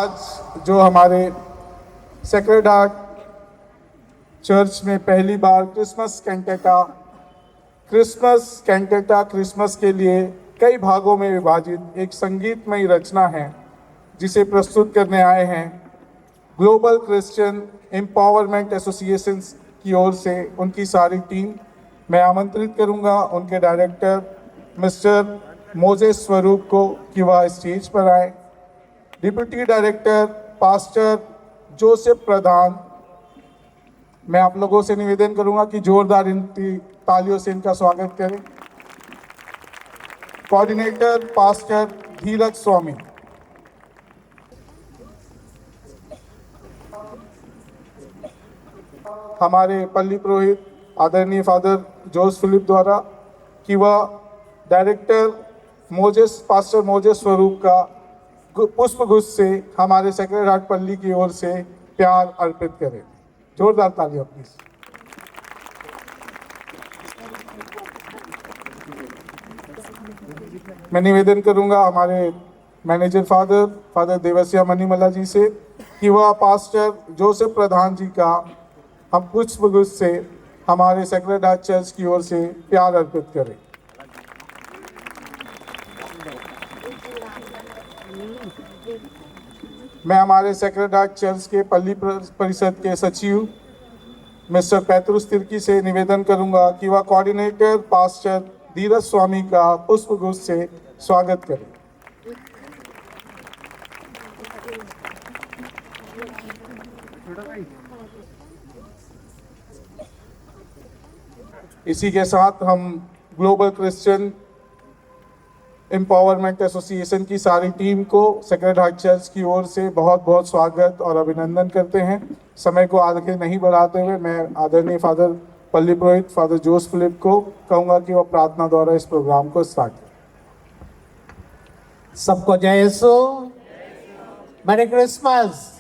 आज जो हमारे सेक्रेड हार्ट चर्च में पहली बार क्रिसमस कैंटेटा क्रिसमस के लिए कई भागों में विभाजित एक संगीतमय रचना है जिसे प्रस्तुत करने आए हैं ग्लोबल क्रिश्चियन एम्पावरमेंट एसोसिएशन की ओर से उनकी सारी टीम। मैं आमंत्रित करूंगा उनके डायरेक्टर मिस्टर मोजेस स्वरूप को कि वह स्टेज पर आए। डिप्टी डायरेक्टर पास्टर जोसेफ प्रधान, मैं आप लोगों से निवेदन करूंगा कि जोरदार इनकी तालियों से इनका स्वागत करें। कोऑर्डिनेटर पास्टर धीरज स्वामी, हमारे पल्ली पुरोहित आदरणीय फादर जोस फिलिप द्वारा कि वह डायरेक्टर पास्टर मोजेस स्वरूप का पुष्प गुच्छ से हमारे सेक्रेड हार्ट पल्ली की ओर से प्यार अर्पित करें। जोरदार तालियां प्लीज। मैं निवेदन करूंगा हमारे मैनेजर फादर देवसिया मनीमला जी से कि वह पास्टर जोसेफ प्रधान जी का हम पुष्प गुच्छ से हमारे सेक्रेड हार्ट चर्च की ओर से प्यार अर्पित करें। मैं हमारे सेक्रेड हार्ट चर्च के पल्ली परिषद के सचिव मिस्टर पैतरुस तिर्की से निवेदन करूंगा कि वह कोऑर्डिनेटर पास्टर धीरज स्वामी का पुष्प गुच्छ से स्वागत करें। इसी के साथ हम ग्लोबल क्रिश्चियन एम्पावरमेंट एसोसिएशन की सारी टीम को सेक्रेड हार्ट चर्च की ओर से बहुत बहुत स्वागत और अभिनंदन करते हैं। समय को आगे नहीं बढ़ाते हुए मैं आदरणीय फादर पल्ली पुरोहित फादर जोस फिलिप को कहूंगा कि वह प्रार्थना द्वारा इस प्रोग्राम को स्टार्ट करें। सबको जय यीशु, मैरी क्रिसमस।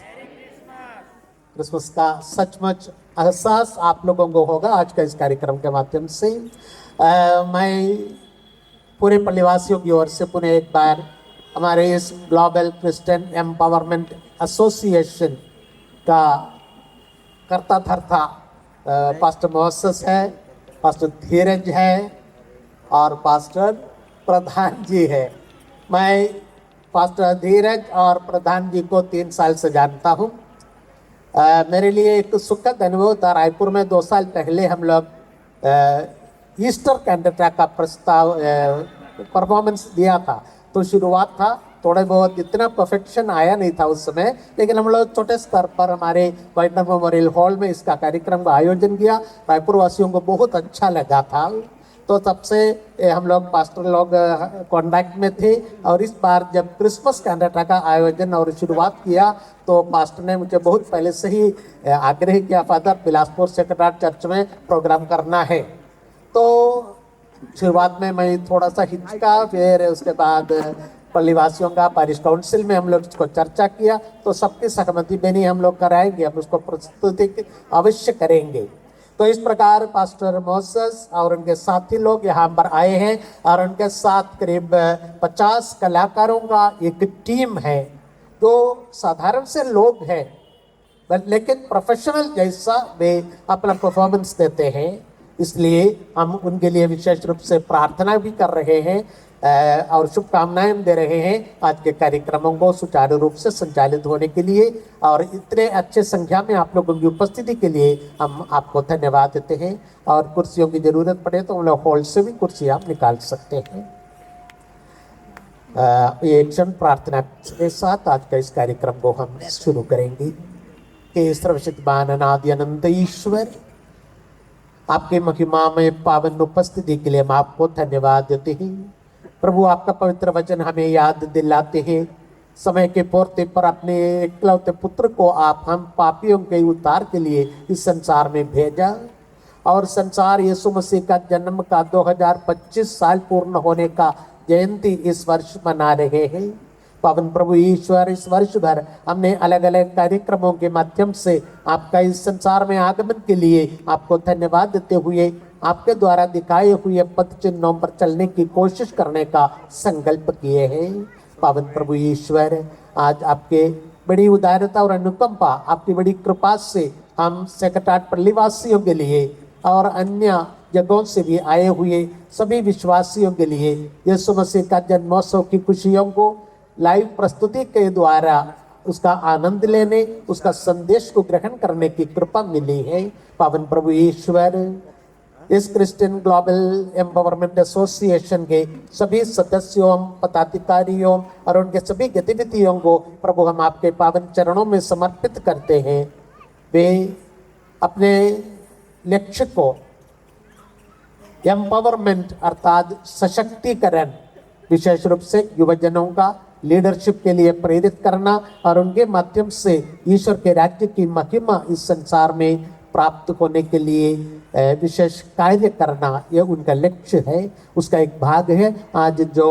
क्रिसमस का सचमुच एहसास आप लोगों को होगा आज का इस कार्यक्रम के माध्यम से। मैं पूरे पल्लीवासियों की ओर से पुनः एक बार हमारे इस ग्लोबल क्रिश्चियन एम्पावरमेंट एसोसिएशन का करता धरता पास्टर मोसेस है, पास्टर धीरज है और पास्टर प्रधान जी है। मैं पास्टर धीरज और प्रधान जी को 3 साल से जानता हूँ। मेरे लिए एक सुखद अनुभव था। रायपुर में 2 साल पहले हम लोग ईस्टर कैंडेटा का प्रस्ताव परफॉर्मेंस दिया था। तो शुरुआत था, थोड़े बहुत इतना परफेक्शन आया नहीं था उस समय, लेकिन हम लोग छोटे स्तर पर हमारे वाइटनर मेमोरियल हॉल में इसका कार्यक्रम का आयोजन किया। रायपुर वासियों को बहुत अच्छा लगा था। तो तब से हम लोग पास्टर लोग कॉन्टैक्ट में थे और इस बार जब क्रिसमस कैंडेटा का आयोजन और शुरुआत किया तो पास्टर ने मुझे बहुत पहले से ही आग्रह किया, father Bilaspur sacred heart church में प्रोग्राम करना है। तो शुरुआत में मैं थोड़ा सा हिचका, फिर उसके बाद पल्लीवासियों का पारिश काउंसिल में हम लोग इसको चर्चा किया तो सबकी सहमति में नहीं हम लोग कराएंगे, हम उसको प्रस्तुति अवश्य करेंगे। तो इस प्रकार पास्टर मोसेस और उनके साथी लोग यहाँ पर आए हैं और उनके साथ करीब 50 कलाकारों का एक टीम है जो साधारण से लोग हैं लेकिन प्रोफेशनल जैसा वे अपना परफॉर्मेंस देते हैं। इसलिए हम उनके लिए विशेष रूप से प्रार्थना भी कर रहे हैं और शुभकामनाएं दे रहे हैं आज के कार्यक्रमों को सुचारू रूप से संचालित होने के लिए। और इतने अच्छे संख्या में आप लोगों की उपस्थिति के लिए हम आपको धन्यवाद देते हैं। और कुर्सियों की जरूरत पड़े तो हम लोग हॉल से भी कुर्सी आप निकाल सकते हैं। ये क्षण प्रार्थना के साथ आज का इस कार्यक्रम को हम शुरू करेंगे। कि सर्वशक्तिमान अनादि अनंत ईश्वर, आपके महिमामय पावन उपस्थिति के लिए हम आपको धन्यवाद देते हैं। प्रभु, आपका पवित्र वचन हमें याद दिलाते हैं समय के पौरते पर अपने एकलौते पुत्र को आप हम पापियों के उद्धार के लिए इस संसार में भेजा और संसार यीशु मसीह का जन्म का 2025 साल पूर्ण होने का जयंती इस वर्ष मना रहे हैं। पावन प्रभु ईश्वर, इस वर्ष भर हमने अलग अलग कार्यक्रमों के माध्यम से आपका इस संसार में आगमन के लिए आपको धन्यवाद देते हुए आपके द्वारा दिखाए हुए पथ चिन्हों पर चलने की कोशिश करने का संकल्प किए हैं। पावन प्रभु ईश्वर, आज आपके बड़ी उदारता और अनुकंपा, आपकी बड़ी कृपा से हम सेक्रेटाट पल्लीवासियों के लिए और अन्य जगहों से भी आए हुए सभी विश्वासियों के लिए यीशु मसीह का जन्मोत्सव की खुशियों को लाइव प्रस्तुति के द्वारा उसका आनंद लेने, उसका संदेश को ग्रहण करने की कृपा मिली है। पावन प्रभु ईश्वर, इस क्रिश्चियन ग्लोबल एम्पावरमेंट एसोसिएशन के सभी सदस्यों, पदाधिकारियों और उनके सभी गतिविधियों को प्रभु हम आपके पावन चरणों में समर्पित करते हैं। वे अपने लक्ष्य को एम्पावरमेंट अर्थात सशक्तिकरण, विशेष रूप से युवजनों का लीडरशिप के लिए प्रेरित करना और उनके माध्यम से ईश्वर के राज्य की महिमा इस संसार में प्राप्त होने के लिए विशेष कार्य करना, यह उनका लक्ष्य है। उसका एक भाग है आज जो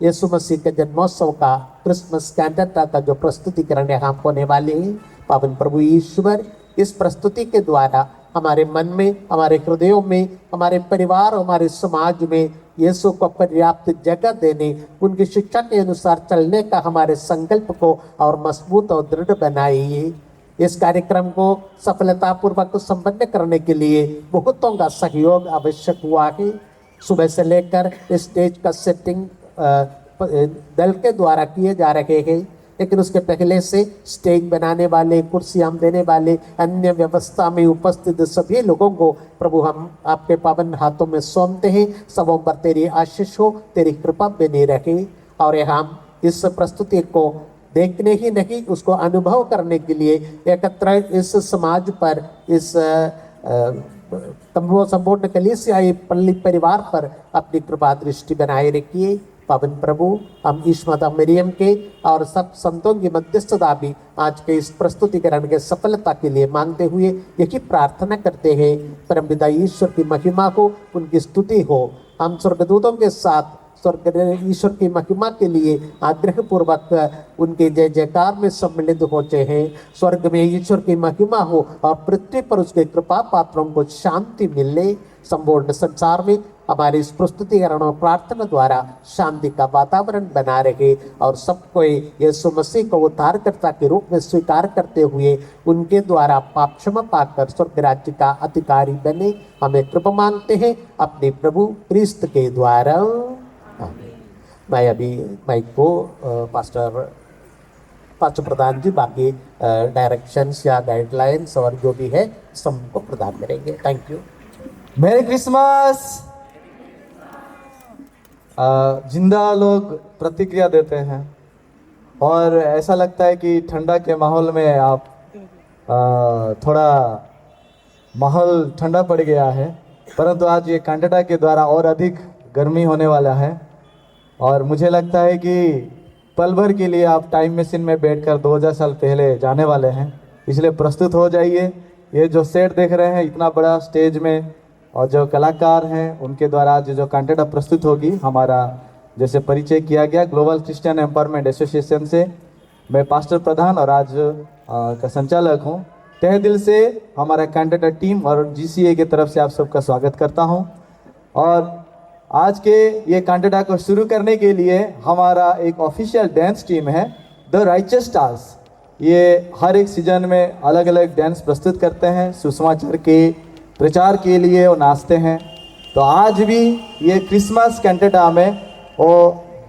यीशु मसीह के जन्मोत्सव का क्रिसमस कैंडेटा का जो प्रस्तुतिकरण यहाँ होने वाले हैं। पावन प्रभु ईश्वर, इस प्रस्तुति के द्वारा हमारे मन में, हमारे हृदयों में, हमारे परिवार, हमारे समाज में यीशु को पर्याप्त जगह देने, उनकी शिक्षा के अनुसार चलने का हमारे संकल्प को और मजबूत और दृढ़ बनाइए। इस कार्यक्रम को सफलतापूर्वक संपन्न करने के लिए बहुतों का सहयोग आवश्यक हुआ है। सुबह से लेकर स्टेज का सेटिंग दल के द्वारा किए जा रहे हैं, लेकिन उसके पहले से स्टेज बनाने वाले, कुर्सियां देने वाले, अन्य व्यवस्था में उपस्थित सभी लोगों को प्रभु हम आपके पावन हाथों में सौंपते हैं। सबों पर तेरी आशीष हो, तेरी कृपा बनी रहे और हम इस प्रस्तुति को देखने ही नहीं, उसको अनुभव करने के लिए एकत्र इस समाज पर, इस संपूर्ण कलीसियाई पल्ली परिवार पर अपनी कृपा दृष्टि बनाए रखिए। पावन प्रभु, हम ईश्वता मरियम के और सब संतों की मध्यस्थता भी आज के इस प्रस्तुतिकरण के सफलता के लिए मांगते हुए यही प्रार्थना करते हैं। परमपिता ईश्वर की महिमा हो, उनकी स्तुति हो। हम स्वर्गदूतों के साथ स्वर्ग ईश्वर की महिमा के लिए आग्रह पूर्वक उनके जय जयकार में सम्मिलित होते हैं। स्वर्ग में ईश्वर की महिमा हो और पृथ्वी पर उसके कृपा पात्रों को शांति मिले। संपूर्ण संसार में हमारी इस प्रस्तुतिकरण और प्रार्थना द्वारा शांति का वातावरण बना रहे और सबको यीशु मसीह को उद्धारकर्ता के रूप में स्वीकार करते हुए उनके द्वारा पाप क्षमा पाकर स्वर्ग राज्य का अधिकारी बने। हमें कृपा मांगते हैं अपने प्रभु क्रिस्त के द्वारा। मैं अभी माइक को पास्टर प्रधान जी बाकी डायरेक्शंस या गाइडलाइंस और जो भी है सबको प्रदान करेंगे। Thank you. मेरी क्रिसमस। जिंदा लोग प्रतिक्रिया देते हैं और ऐसा लगता है कि ठंडा के माहौल में आप थोड़ा माहौल ठंडा पड़ गया है, परंतु आज ये कैंडेटा के द्वारा और अधिक गर्मी होने वाला है और मुझे लगता है कि पल भर के लिए आप टाइम मशीन में बैठकर 2000 साल पहले जाने वाले हैं। इसलिए प्रस्तुत हो जाइए। ये जो सेट देख रहे हैं इतना बड़ा स्टेज में और जो कलाकार हैं उनके द्वारा आज जो कैंडेटा प्रस्तुत होगी, हमारा जैसे परिचय किया गया ग्लोबल क्रिश्चियन एम्पावरमेंट एसोसिएशन से, मैं पास्टर प्रधान और आज का संचालक हूं। तहे दिल से हमारा कैंडेटा टीम और जीसीए की तरफ से आप सबका स्वागत करता हूं। और आज के ये कैंडेटा को शुरू करने के लिए हमारा एक ऑफिशियल डांस टीम है, द राइचस स्टार्स। ये हर एक सीजन में अलग अलग डांस प्रस्तुत करते हैं, सुसमाचार के प्रचार के लिए वो नाचते हैं। तो आज भी ये क्रिसमस कैंडेटा में वो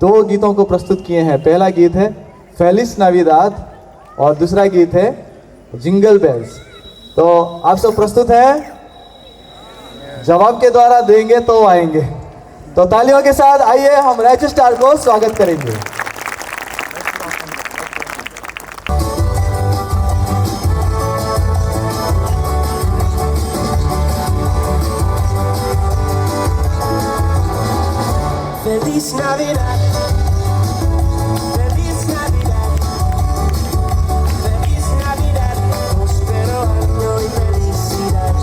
2 गीतों को प्रस्तुत किए हैं। पहला गीत है फेलिस नाविदाद और दूसरा गीत है जिंगल बेल्स। तो आप सब प्रस्तुत हैं? जवाब के द्वारा देंगे तो आएंगे। तो तालियों के साथ आइए हम राइचस स्टार को स्वागत करेंगे। Feliz Navidad, Feliz Navidad, Feliz Navidad, próspero año y felicidad.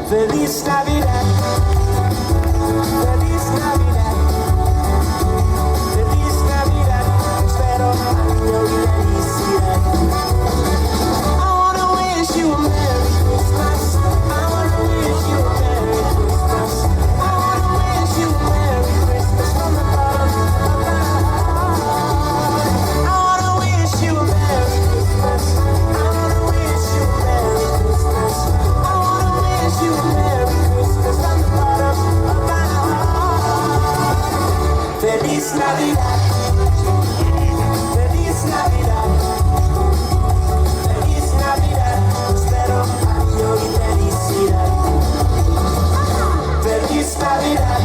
Feliz Navidad, Feliz Navidad, Feliz Navidad, próspero año y felicidad. I wanna wish you a Merry Christmas. I wanna wish you a Merry Christmas. I wanna wish you a Merry Christmas from the bottom of my heart. I wanna wish you a Feliz Navidad. Feliz Navidad. Feliz Navidad. Prospero año y felicidad. Feliz Navidad.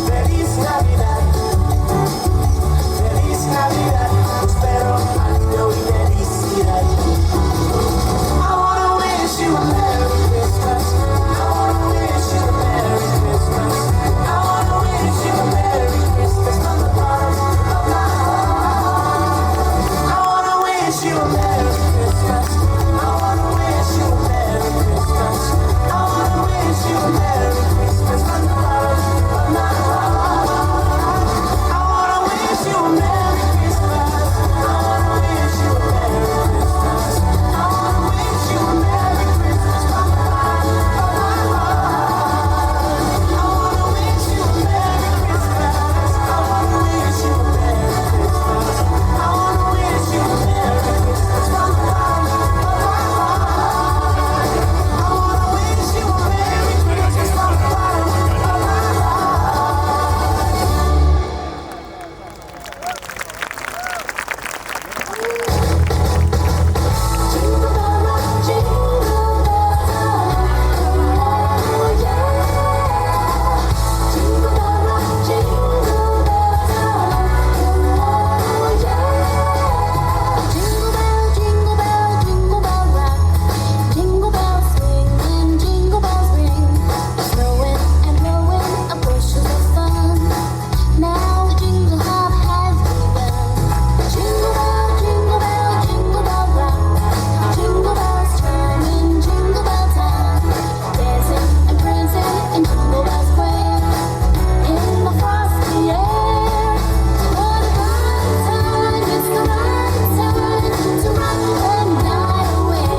Feliz Navidad. Feliz Navidad. Prospero año y felicidad. I wanna wish you a Merry Christmas. I wanna wish you a Merry Christmas. I wanna wish you a Merry Christmas from the bottom of my heart. I wanna wish you a Merry Christmas. I wanna wish you a Merry Christmas. I wanna wish you a Merry Christmas from the bottom of my heart. I wanna wish you a Merry Christmas. I wanna wish you a Merry Christmas. I wanna wish you a Merry Christmas from the bottom of my heart. I wanna wish you a Merry Christmas. I wanna wish you a Merry Christmas. I wanna wish you a Merry Christmas from the bottom of my heart. I wanna wish you a Merry Christmas from the bottom of my heart. Jingle bell rock, jingle bell time, oh yeah. Jingle bell rock, jingle bell time, oh yeah. Jingle bell, jingle bell rock, jingle bells swing and jingle bells ring. Snowing and blowing up bushels of fun. Now the jingle hop has begun. Jingle bell, jingle bell rock. Jingle bells chime in jingle bell time. Dancing and prancing in Jingle Bell Square. In the frosty air. What a bright time, it's the right time to rock the night away.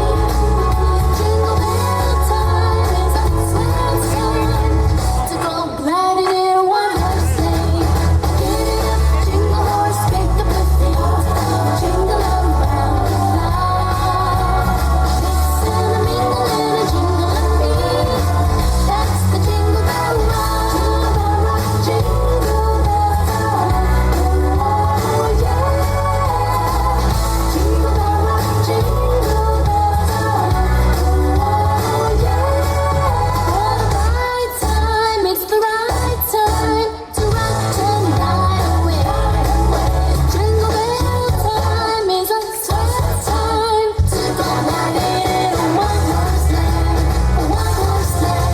Jingle bell time is a swell time to go gliding in one horse sleigh. Giddy up, jingle horse, pick up the feet, jingle around the line. Mix and a mingle and a jingle and beat. That's the Jingle Bell Rock. Jingle bell time, oh yeah. Jingle bell rock, jingle bell time, oh yeah. What a bright time, it's the right time to rock the night away. Jingle bell time is a swell time to go gliding in one horse sleigh, one horse sleigh.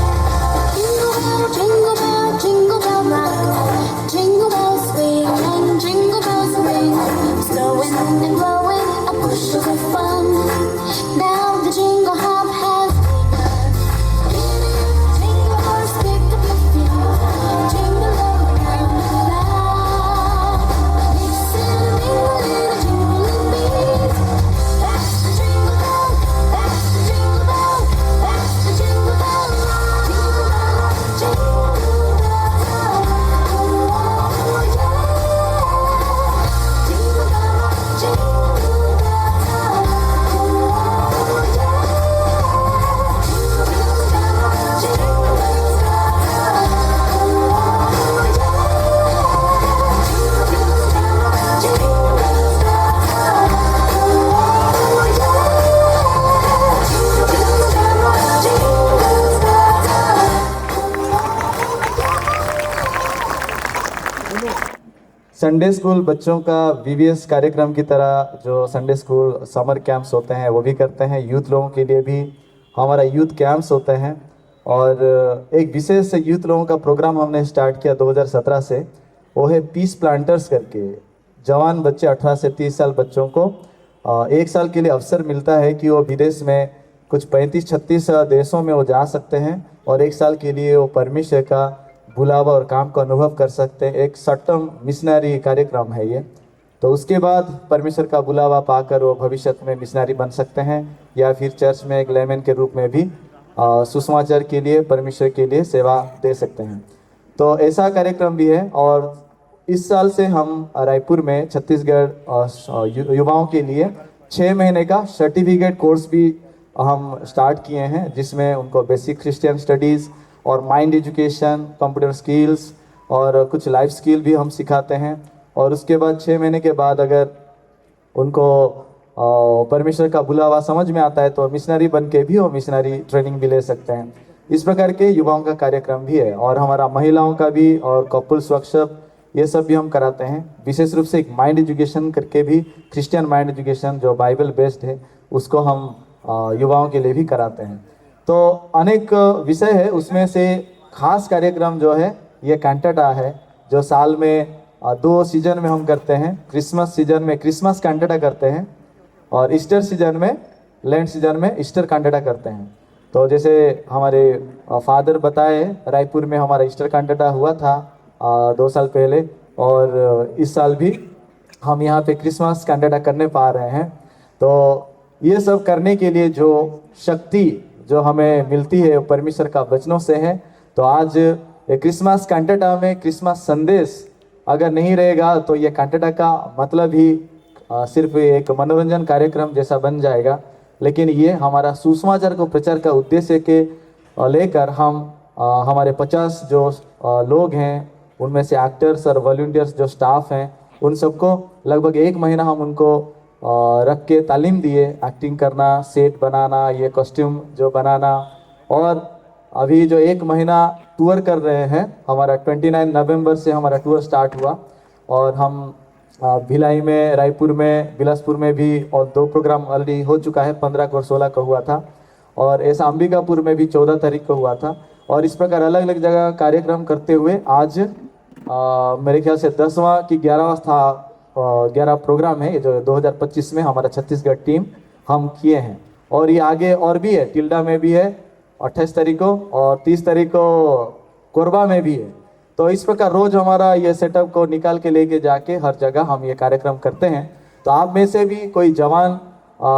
Jingle bell, jingle bell rock, jingle bells swing and jingle bells ring. Snowing and blowing a bushel of fun. Now the jingle hop has begun. Giddy up, jingle horse, pick up your feet, jingle around the line. Mix and a mingle in a jingling beat. That's the jingle bell, that's the jingle bell, that's the jingle bell rock. Jingle bell time, oh yeah. Jingle bell rock, jingle bell time, oh yeah. Jingle bell rock, jingle bell time, oh yeah. Jingle bell rock, jingle bell time, oh yeah. Jingle bell rock, jingle bell time. Sunday school बच्चों का VVS कार्यक्रम की तरह जो Sunday school summer camps होते हैं वो भी करते हैं। यूथ लोगों के लिए भी हमारा यूथ कैंप्स होते हैं और एक विशेष यूथ लोगों का प्रोग्राम हमने स्टार्ट किया 2017 से। वो है पीस प्लांटर्स करके। जवान बच्चे 18 से 30 साल बच्चों को एक साल के लिए अवसर मिलता है कि वो विदेश में कुछ 35-36 देशों में वो जा सकते हैं और एक साल के लिए वो परमेश्वर का बुलावा और काम को अनुभव कर सकते हैं। एक शॉर्ट टर्म मिशनरी कार्यक्रम है ये। तो उसके बाद परमेश्वर का बुलावा पाकर वो भविष्य में मिशनरी बन सकते हैं या फिर चर्च में एक लेमन के रूप में भी सुसमाचार के लिए परमेश्वर के लिए सेवा दे सकते हैं। तो ऐसा कार्यक्रम भी है। और इस साल से हम रायपुर में छत्तीसगढ़ युवाओं के लिए 6 महीने का सर्टिफिकेट कोर्स भी हम स्टार्ट किए हैं, जिसमें उनको बेसिक क्रिश्चियन स्टडीज़ और माइंड एजुकेशन, कंप्यूटर स्किल्स और कुछ लाइफ स्किल भी हम सिखाते हैं। और उसके बाद 6 महीने के बाद अगर उनको परमेश्वर का बुलावा समझ में आता है तो मिशनरी बन के भी वो मिशनरी ट्रेनिंग भी ले सकते हैं। इस प्रकार के युवाओं का कार्यक्रम भी है और हमारा महिलाओं का भी और कपल्स वर्कशॉप ये सब भी हम कराते हैं। विशेष रूप से एक माइंड एजुकेशन करके भी, क्रिश्चियन माइंड एजुकेशन जो बाइबल बेस्ड है, उसको हम युवाओं के लिए भी कराते हैं। तो अनेक विषय है, उसमें से खास कार्यक्रम जो है ये कैंटाटा है, जो साल में 2 सीजन में हम करते हैं। क्रिसमस सीजन में क्रिसमस कैंटाटा करते हैं और ईस्टर सीजन में, लेंट सीजन में ईस्टर कैंटाटा करते हैं। तो जैसे हमारे फादर बताए, रायपुर में हमारा ईस्टर कैंटाटा हुआ था 2 साल पहले, और इस साल भी हम यहाँ पे क्रिसमस कैंटाटा करने पा रहे हैं। तो ये सब करने के लिए जो शक्ति जो हमें मिलती है परमेश्वर का वचनों से है। तो आज क्रिसमस कैंटाटा में क्रिसमस संदेश अगर नहीं रहेगा तो ये कैंटाटा का मतलब ही सिर्फ एक मनोरंजन कार्यक्रम जैसा बन जाएगा। लेकिन ये हमारा सुसमाचार को प्रचार का उद्देश्य के लेकर हम हमारे 50 जो लोग हैं, उनमें से एक्टर्स और वॉलंटियर्स जो स्टाफ हैं, उन सबको लगभग 1 महीना हम उनको रख के तालीम दिए, एक्टिंग करना, सेट बनाना, ये कॉस्ट्यूम जो बनाना। और अभी जो 1 महीना टूर कर रहे हैं, हमारा 29 नवंबर से हमारा टूर स्टार्ट हुआ और हम भिलाई में, रायपुर में, बिलासपुर में भी और 2 प्रोग्राम ऑलरेडी हो चुका है। 15 को और 16 को हुआ था और ऐसा अंबिकापुर में भी 14 तारीख को हुआ था। और इस प्रकार अलग अलग जगह कार्यक्रम करते हुए आज मेरे ख्याल से 10वां की 11 प्रोग्राम है ये जो 2025 में हमारा छत्तीसगढ़ टीम हम किए हैं। और ये आगे और भी है, टिल्डा में भी है 28 तारीख को और 30 तारीख को कोरबा में भी है। तो इस प्रकार रोज हमारा ये सेटअप को निकाल के लेके जाके हर जगह हम ये कार्यक्रम करते हैं। तो आप में से भी कोई जवान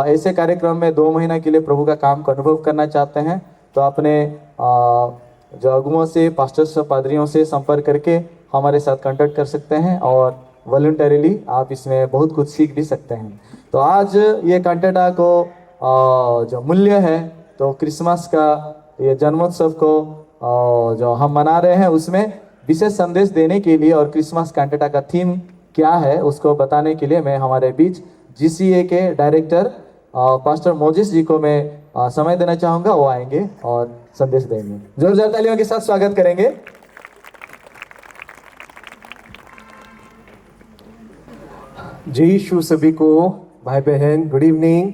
ऐसे कार्यक्रम में 2 महीना के लिए प्रभु का काम को अनुभव करना चाहते हैं तो अपने जो अगुओं से, पास्टर्स, पादरियों से संपर्क करके हमारे साथ कांटेक्ट कर सकते हैं और वॉलंटरीली आप इसमें बहुत कुछ सीख भी सकते हैं। तो आज ये कैंटाटा को जो मूल्य है, तो क्रिसमस का ये जन्मोत्सव को जो हम मना रहे हैं उसमें विशेष संदेश देने के लिए और क्रिसमस कैंटाटा का थीम क्या है उसको बताने के लिए मैं हमारे बीच GCA के डायरेक्टर पास्टर मोजिस जी को मैं समय देना चाहूँगा। वो आएंगे और संदेश देंगे। जोरदार तालियों के साथ स्वागत करेंगे। जय यीशु सभी को, भाई बहन, गुड इवनिंग।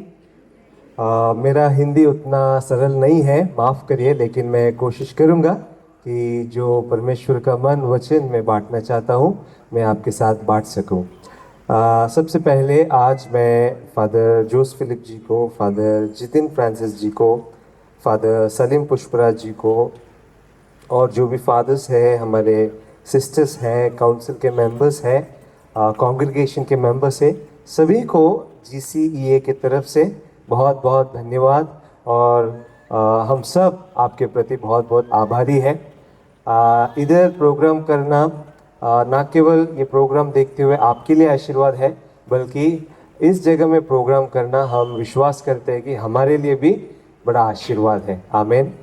मेरा हिंदी उतना सरल नहीं है, माफ़ करिए, लेकिन मैं कोशिश करूँगा कि जो परमेश्वर का मन वचन मैं बांटना चाहता हूँ मैं आपके साथ बांट सकूँ। सबसे पहले आज मैं फादर जोस फिलिप जी को, फादर जितिन फ्रांसिस जी को, फादर सलीम पुष्पराज जी को और जो भी फादर्स हैं, हमारे सिस्टर्स हैं, काउंसिल के मेंबर्स हैं, कॉन्ग्रीगेशन के मेंबर्स हैं, सभी को GCEA की तरफ से बहुत बहुत धन्यवाद। और हम सब आपके प्रति बहुत बहुत आभारी हैं। इधर प्रोग्राम करना ना केवल ये प्रोग्राम देखते हुए आपके लिए आशीर्वाद है, बल्कि इस जगह में प्रोग्राम करना हम विश्वास करते हैं कि हमारे लिए भी बड़ा आशीर्वाद है। आमीन।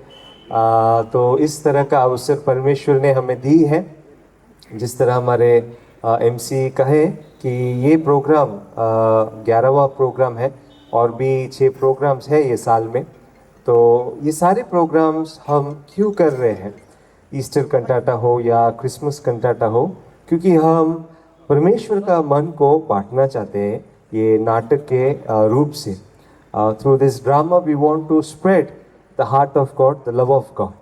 तो इस तरह का अवसर परमेश्वर ने हमें दी है। जिस तरह हमारे MC कहे कि ये प्रोग्राम 11वां प्रोग्राम है और भी 6 प्रोग्राम्स है ये साल में। तो ये सारे प्रोग्राम्स हम क्यों कर रहे हैं, ईस्टर कंटाटा हो या क्रिसमस कंटाटा हो, क्योंकि हम परमेश्वर का मन को बांटना चाहते हैं ये नाटक के रूप से। Through this drama we want to spread the heart of God, the love of God.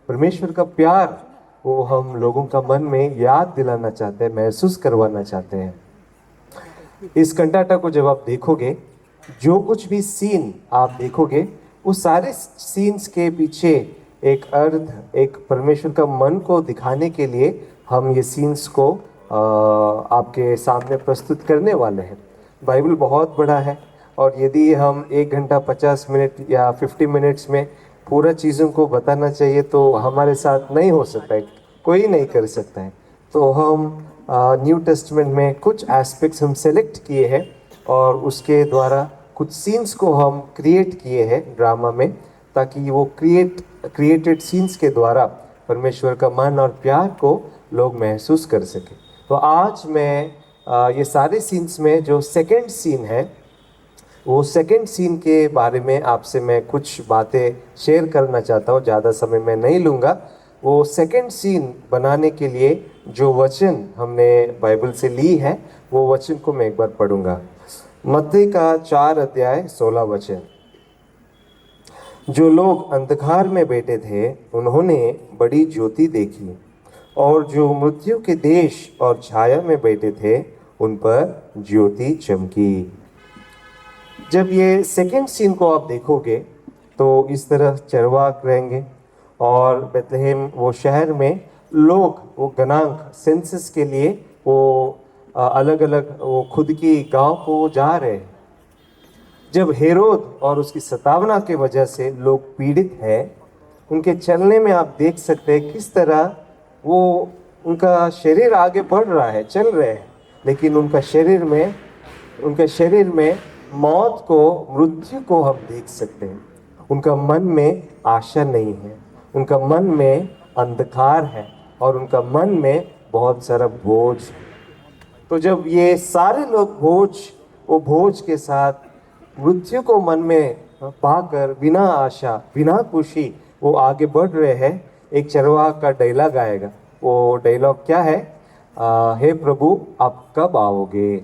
परमेश्वर का प्यार वो हम लोगों का मन में याद दिलाना चाहते हैं, महसूस करवाना चाहते हैं। इस कंटाटा को जब आप देखोगे, जो कुछ भी सीन आप देखोगे, उस सारे सीन्स के पीछे एक अर्थ, एक परमेश्वर का मन को दिखाने के लिए हम ये सीन्स को आपके सामने प्रस्तुत करने वाले हैं। बाइबल बहुत बड़ा है और यदि हम 1 घंटा 50 मिनट या 50 मिनट्स में पूरा चीज़ों को बताना चाहिए तो हमारे साथ नहीं हो सकता है, कोई नहीं कर सकता है। तो हम न्यू टेस्टमेंट में कुछ एस्पेक्ट्स हम सेलेक्ट किए हैं और उसके द्वारा कुछ सीन्स को हम क्रिएट किए हैं ड्रामा में, ताकि वो क्रिएटेड सीन्स के द्वारा परमेश्वर का मन और प्यार को लोग महसूस कर सके। तो आज मैं ये सारे सीन्स में जो सेकंड सीन है, वो सेकंड सीन के बारे में आपसे मैं कुछ बातें शेयर करना चाहता हूँ। ज़्यादा समय मैं नहीं लूँगा। वो सेकंड सीन बनाने के लिए जो वचन हमने बाइबल से ली है, वो वचन को मैं एक बार पढ़ूँगा। मत्ती का 4 अध्याय 16 वचन। जो लोग अंधकार में बैठे थे, उन्होंने बड़ी ज्योति देखी, और जो मृत्यु के देश और छाया में बैठे थे, उन पर ज्योति चमकी। जब ये सेकंड सीन को आप देखोगे तो इस तरह चरवाक रहेंगे, और बेथलेहम वो शहर में लोग वो गणांक सेंसस के लिए वो अलग अलग वो खुद की गांव को जा रहे हैं। जब हेरोद और उसकी सतावना के वजह से लोग पीड़ित हैं, उनके चलने में आप देख सकते हैं किस तरह वो उनका शरीर आगे बढ़ रहा है, चल रहे हैं, लेकिन उनके शरीर में मौत को, मृत्यु को हम देख सकते हैं। उनका मन में आशा नहीं है, उनका मन में अंधकार है, और उनका मन में बहुत सारा बोझ। तो जब ये सारे लोग वो बोझ के साथ मृत्यु को मन में पाकर बिना आशा, बिना खुशी वो आगे बढ़ रहे हैं, एक चरवाहा का डायलॉग आएगा। वो डायलॉग क्या है? हे प्रभु आप कब आओगे?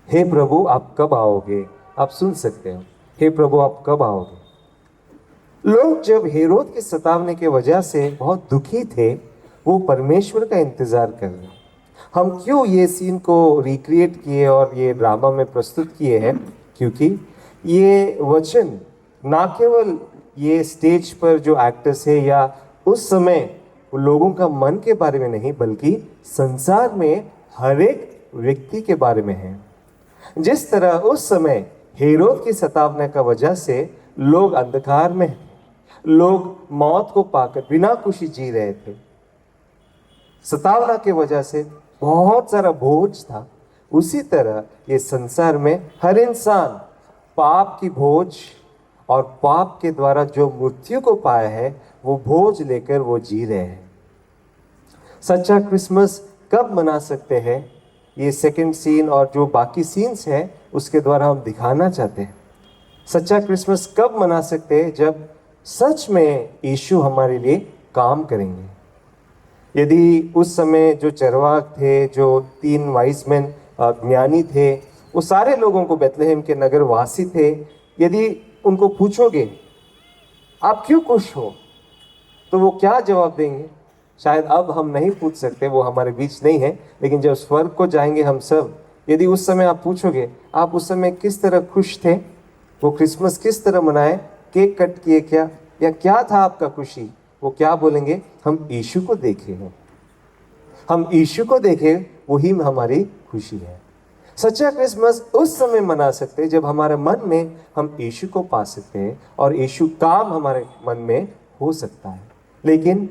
हे प्रभु आप कब आओगे? आप सुन सकते हो, हे प्रभु आप कब आओगे? लोग जब हेरोद के सतावने के वजह से बहुत दुखी थे, वो परमेश्वर का इंतजार कर रहे हैं। हम क्यों ये सीन को रिक्रिएट किए और ये ड्रामा में प्रस्तुत किए हैं? क्योंकि ये वचन ना केवल ये स्टेज पर जो एक्टर्स है या उस समय लोगों का मन के बारे में नहीं, बल्कि संसार में हर एक व्यक्ति के बारे में है। जिस तरह उस समय हेरोद की सतावना का वजह से लोग अंधकार में, लोग मौत को पाकर बिना खुशी जी रहे थे, सतावना के वजह से बहुत सारा बोझ था, उसी तरह ये संसार में हर इंसान पाप की बोझ और पाप के द्वारा जो मृत्यु को पाया है, वो बोझ लेकर वो जी रहे हैं। सच्चा क्रिसमस कब मना सकते हैं? ये सेकंड सीन और जो बाकी सीन्स हैं उसके द्वारा हम दिखाना चाहते हैं। सच्चा क्रिसमस कब मना सकते हैं? जब सच में यीशु हमारे लिए काम करेंगे। यदि उस समय जो चरवाक थे, जो 3 वाइज मैन ज्ञानी थे, वो सारे लोगों को, बेथलेहम के नगर वासी थे, यदि उनको पूछोगे आप क्यों खुश हो, तो वो क्या जवाब देंगे? शायद अब हम नहीं पूछ सकते, वो हमारे बीच नहीं है, लेकिन जब स्वर्ग को जाएंगे हम सब, यदि उस समय आप पूछोगे आप उस समय किस तरह खुश थे, वो क्रिसमस किस तरह मनाए, केक कट किए क्या, या क्या था आपका खुशी, वो क्या बोलेंगे? हम यीशु को देखे हैं, हम यीशु को देखे, वही हमारी खुशी है। सच्चा क्रिसमस उस समय मना सकते हैं जब हमारे मन में हम यीशु को पा सकते हैं और यीशु काम हमारे मन में हो सकता है। लेकिन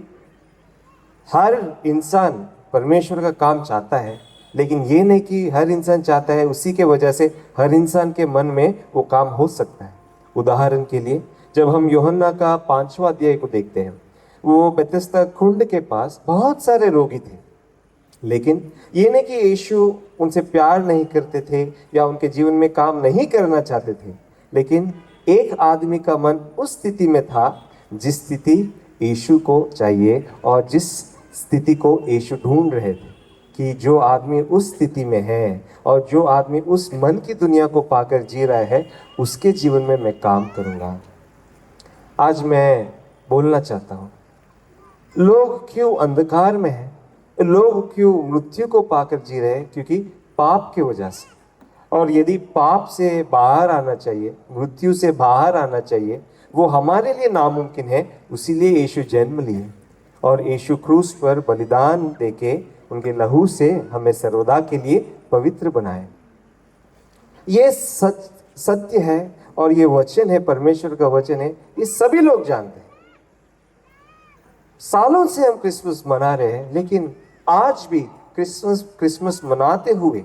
हर इंसान परमेश्वर का काम चाहता है, लेकिन ये नहीं कि हर इंसान चाहता है उसी के वजह से हर इंसान के मन में वो काम हो सकता है। उदाहरण के लिए जब हम यूहन्ना का 5वां अध्याय को देखते हैं, वो बेथेस्दा कुंड के पास बहुत सारे रोगी थे, लेकिन ये नहीं कि यीशु उनसे प्यार नहीं करते थे या उनके जीवन में काम नहीं करना चाहते थे, लेकिन एक आदमी का मन उस स्थिति में था जिस स्थिति यीशु को चाहिए और जिस स्थिति को यीशु ढूंढ रहे थे, कि जो आदमी उस स्थिति में है और जो आदमी उस मन की दुनिया को पाकर जी रहा है, उसके जीवन में मैं काम करूँगा। आज मैं बोलना चाहता हूँ, लोग क्यों अंधकार में हैं, लोग क्यों मृत्यु को पाकर जी रहे हैं? क्योंकि पाप की वजह से। और यदि पाप से बाहर आना चाहिए, मृत्यु से बाहर आना चाहिए, वो हमारे लिए नामुमकिन है। उसीलिए यीशु जन्म लिए और यीशु क्रूस पर बलिदान देके उनके लहू से हमें सर्वदा के लिए पवित्र बनाए। ये सत्य है और ये वचन है, परमेश्वर का वचन है, ये सभी लोग जानते हैं। सालों से हम क्रिसमस मना रहे हैं, लेकिन आज भी क्रिसमस मनाते हुए,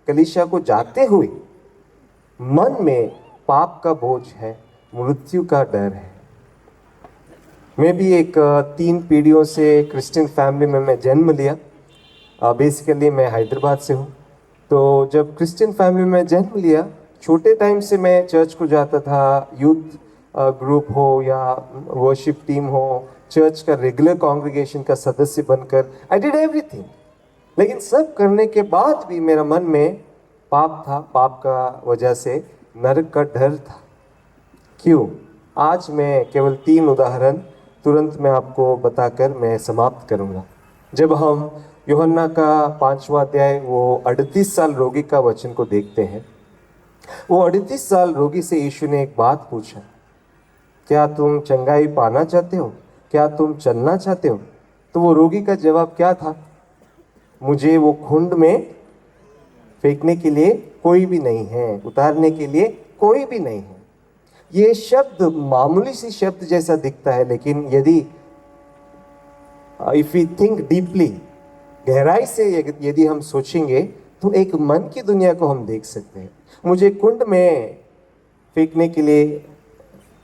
कलीसिया को जाते हुए, मन में पाप का बोझ है, मृत्यु का डर है। मैं भी एक 3 पीढ़ियों से क्रिश्चियन फैमिली में मैं जन्म लिया। बेसिकली मैं हैदराबाद से हूँ। तो जब क्रिश्चियन फैमिली में जन्म लिया, छोटे टाइम से मैं चर्च को जाता था। यूथ ग्रुप हो या वर्शिप टीम हो, चर्च का रेगुलर कॉन्ग्रीगेशन का सदस्य बनकर आई डिड एवरीथिंग। लेकिन सब करने के बाद भी मेरा मन में पाप था। पाप का वजह से नरक का डर था। क्यों? आज मैं केवल 3 उदाहरण तुरंत मैं आपको बताकर मैं समाप्त करूंगा। जब हम यूहन्ना का 5वां अध्याय वो 38 साल रोगी का वचन को देखते हैं, वो 38 साल रोगी से यीशु ने एक बात पूछा, क्या तुम चंगाई पाना चाहते हो? क्या तुम चलना चाहते हो? तो वो रोगी का जवाब क्या था? मुझे वो कुंड में फेंकने के लिए कोई भी नहीं है, उतारने के लिए कोई भी नहीं है। ये शब्द मामूली सी शब्द जैसा दिखता है, लेकिन यदि इफ यू थिंक डीपली, गहराई से यदि हम सोचेंगे तो एक मन की दुनिया को हम देख सकते हैं। मुझे कुंड में फेंकने के लिए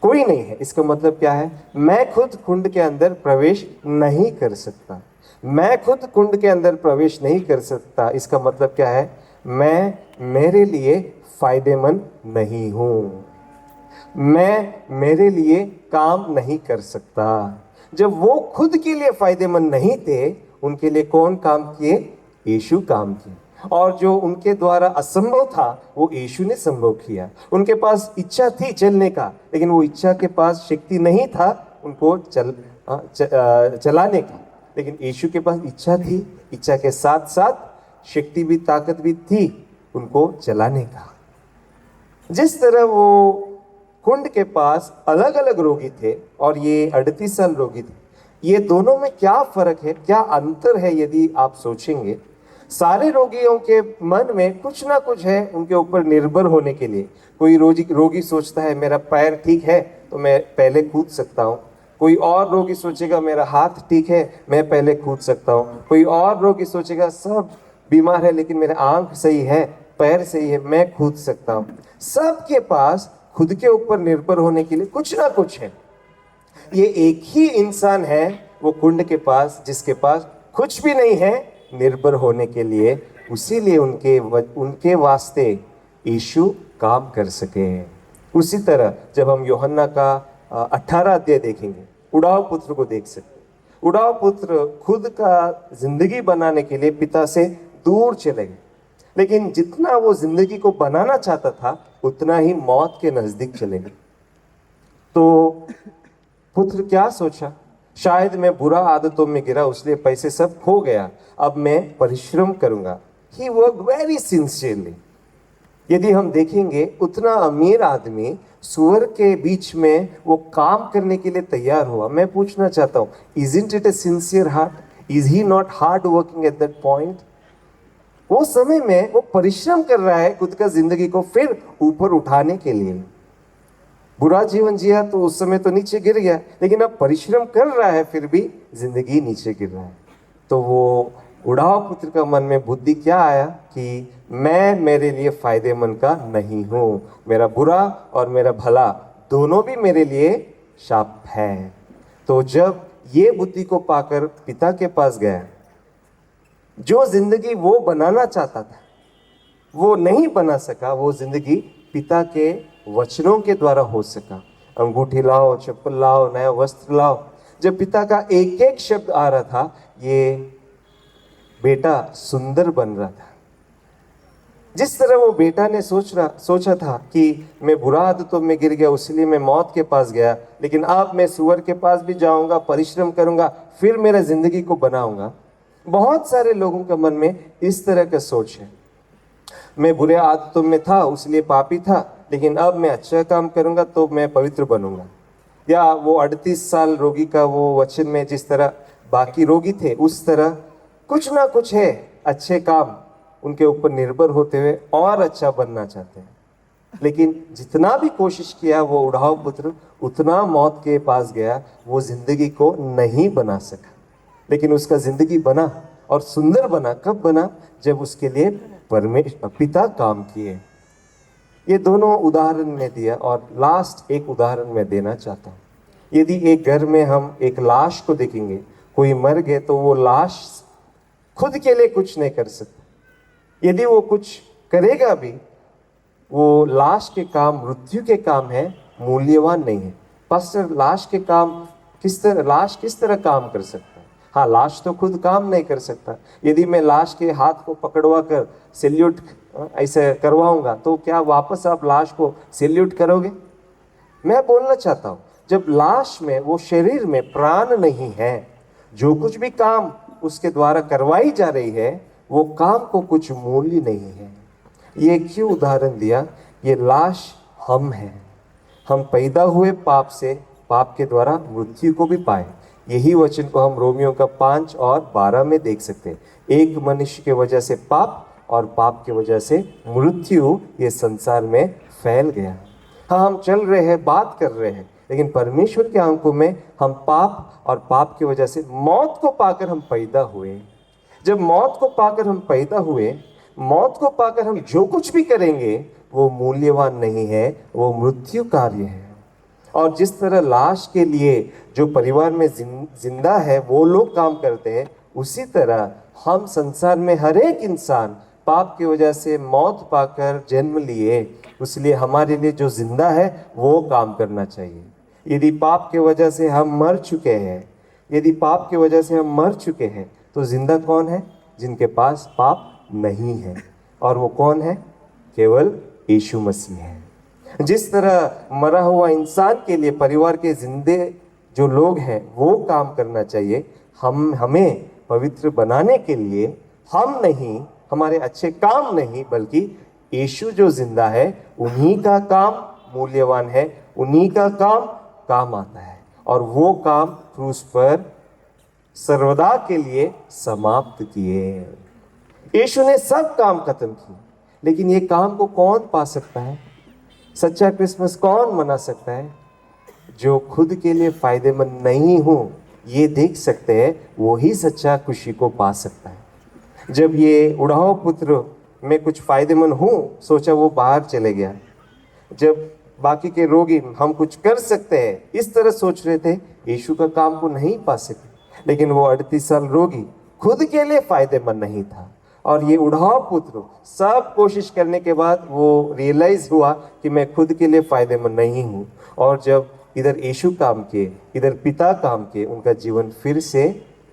कोई नहीं है, इसका मतलब क्या है? मैं खुद कुंड के अंदर प्रवेश नहीं कर सकता। मैं खुद कुंड के अंदर प्रवेश नहीं कर सकता, इसका मतलब क्या है? मैं मेरे लिए फायदेमंद नहीं हूँ। मैं मेरे लिए काम नहीं कर सकता। जब वो खुद के लिए फायदेमंद नहीं थे, उनके लिए कौन काम किए? यीशु काम किए। और जो उनके द्वारा असंभव था वो यीशु ने संभव किया। उनके पास इच्छा थी चलने का, लेकिन वो इच्छा के पास शक्ति नहीं था उनको चलाने का। लेकिन यीशु के पास इच्छा थी, इच्छा के साथ साथ शक्ति भी, ताकत भी थी उनको चलाने का। जिस तरह वो कुंड के पास अलग अलग रोगी थे और ये 38 साल रोगी थे, ये दोनों में क्या फर्क है, क्या अंतर है? यदि आप सोचेंगे, सारे रोगियों के मन में कुछ ना कुछ है उनके ऊपर निर्भर होने के लिए। कोई रोगी सोचता है मेरा पैर ठीक है तो मैं पहले कूद सकता हूँ। कोई और रोगी सोचेगा मेरा हाथ ठीक है, मैं पहले कूद सकता हूँ। कोई और रोगी सोचेगा सब बीमार है लेकिन मेरा आंख सही है, पैर सही है, मैं कूद सकता हूँ। सबके पास खुद के ऊपर निर्भर होने के लिए कुछ ना कुछ है। ये एक ही इंसान है वो कुंड के पास, जिसके पास कुछ भी नहीं है निर्भर होने के लिए। उसीलिए उनके वास्ते यीशु काम कर सके। उसी तरह जब हम यूहन्ना का 18 अध्याय देखेंगे, उड़ाव पुत्र को देख सकते। उड़ाव पुत्र खुद का जिंदगी बनाने के लिए पिता से दूर चले गए, लेकिन जितना वो जिंदगी को बनाना चाहता था उतना ही मौत के नजदीक चले गए। तो पुत्र क्या सोचा? शायद मैं बुरा आदतों में गिरा, उसलिए पैसे सब खो गया, अब मैं परिश्रम करूंगा। He worked very sincerely। यदि हम देखेंगे, उतना अमीर आदमी सुअर के बीच में वो काम करने के लिए तैयार हुआ। मैं पूछना चाहता हूँ, isn't it a sincere heart? Is he not hard working at that point? वो समय में वो परिश्रम कर रहा है खुद का जिंदगी को फिर ऊपर उठाने के लिए। बुरा जीवन जिया तो उस समय तो नीचे गिर गया, लेकिन अब परिश्रम कर रहा है फिर भी जिंदगी नीचे गिर रहा है। तो वो उड़ाव पुत्र का मन में बुद्धि क्या आया कि मैं मेरे लिए फायदेमंद का नहीं हूँ, मेरा बुरा और मेरा भला दोनों भी मेरे लिए शाप है। तो जब ये बुद्धि को पाकर पिता के पास गया, जो जिंदगी वो बनाना चाहता था वो नहीं बना सका, वो जिंदगी पिता के वचनों के द्वारा हो सका। अंगूठी लाओ, चप्पल लाओ, नया वस्त्र लाओ। जब पिता का एक एक शब्द आ रहा था, ये बेटा सुंदर बन रहा था। जिस तरह वो बेटा ने सोचा था कि मैं बुरा आदतों में गिर गया इसलिए मैं मौत के पास गया, लेकिन अब मैं सुअर के पास भी जाऊंगा, परिश्रम करूंगा, फिर मेरा जिंदगी को बनाऊंगा। बहुत सारे लोगों के मन में इस तरह का सोच है। मैं बुरे आदतों में था इसलिए पापी था, लेकिन अब मैं अच्छा काम करूंगा तो मैं पवित्र बनूंगा। या वो 38 साल रोगी का वो वचन में जिस तरह बाकी रोगी थे, उस तरह कुछ ना कुछ है अच्छे काम उनके ऊपर निर्भर होते हुए और अच्छा बनना चाहते हैं। लेकिन जितना भी कोशिश किया वो उड़ाव पुत्र उतना मौत के पास गया, वो जिंदगी को नहीं बना सका। लेकिन उसका जिंदगी बना और सुंदर बना। कब बना? जब उसके लिए परमेश्वर पिता काम किए। ये दोनों उदाहरण मैं दिया और लास्ट एक उदाहरण मैं देना चाहता हूँ। यदि एक घर में हम एक लाश को देखेंगे, कोई मर गए तो वो लाश खुद के लिए कुछ नहीं कर सकता। यदि वो कुछ करेगा भी, वो लाश के काम, मृत्यु के काम है, मूल्यवान नहीं है। पास्टर, लाश के काम लाश किस तरह काम कर सकता है? हाँ, लाश तो खुद काम नहीं कर सकता। यदि मैं लाश के हाथ को पकड़वा कर सैल्यूट ऐसे करवाऊंगा तो क्या वापस आप लाश को सैल्यूट करोगे? मैं बोलना चाहता हूँ, जब लाश में, वो शरीर में प्राण नहीं है, जो कुछ भी काम उसके द्वारा करवाई जा रही है वो काम को कुछ मूल्य नहीं है। ये क्यों उदाहरण दिया? ये लाश हम हैं। हम पैदा हुए पाप से, पाप के द्वारा मृत्यु को भी पाए। यही वचन को हम रोमियो का 5 और 12 में देख सकते हैं। एक मनुष्य के वजह से पाप और पाप की वजह से मृत्यु ये संसार में फैल गया। हाँ, हम चल रहे हैं, बात कर रहे हैं, लेकिन परमेश्वर के आंखों में हम पाप और पाप की वजह से मौत को पाकर हम पैदा हुए। जब मौत को पाकर हम पैदा हुए, मौत को पाकर हम जो कुछ भी करेंगे वो मूल्यवान नहीं है, वो मृत्यु कार्य है। और जिस तरह लाश के लिए जो परिवार में जिंदा है वो लोग काम करते हैं, उसी तरह हम संसार में हर एक इंसान पाप की वजह से मौत पाकर जन्म लिए, इसलिए हमारे लिए जो जिंदा है वो काम करना चाहिए। यदि पाप की वजह से हम मर चुके हैं, यदि पाप की वजह से हम मर चुके हैं, तो जिंदा कौन है? जिनके पास पाप नहीं है। और वो कौन है? केवल यीशु मसीह है। जिस तरह मरा हुआ इंसान के लिए परिवार के जिंदे जो लोग हैं वो काम करना चाहिए, हमें पवित्र बनाने के लिए हम नहीं, हमारे अच्छे काम नहीं, बल्कि यीशु जो जिंदा है उन्हीं का काम मूल्यवान है, उन्हीं का काम आता है। और वो काम क्रूस पर सर्वदा के लिए समाप्त किए। यीशु ने सब काम खत्म किए, लेकिन ये काम को कौन पा सकता है? सच्चा क्रिसमस कौन मना सकता है? जो खुद के लिए फायदेमंद नहीं हो ये देख सकते हैं, वो ही सच्चा खुशी को पा सकता है। जब ये उड़ाऊ पुत्र में कुछ फायदेमंद हो, सोचा वो बाहर चले गया। जब बाकी के रोगी हम कुछ कर सकते हैं इस तरह सोच रहे थे, यीशु का काम को नहीं पा सके। लेकिन वो 38 साल रोगी खुद के लिए फायदेमंद नहीं था। और ये उड़ाऊ पुत्र सब कोशिश करने के बाद वो रियलाइज हुआ कि मैं खुद के लिए फायदेमंद नहीं हूँ। और जब इधर यीशु काम किए, इधर पिता काम किए, उनका जीवन फिर से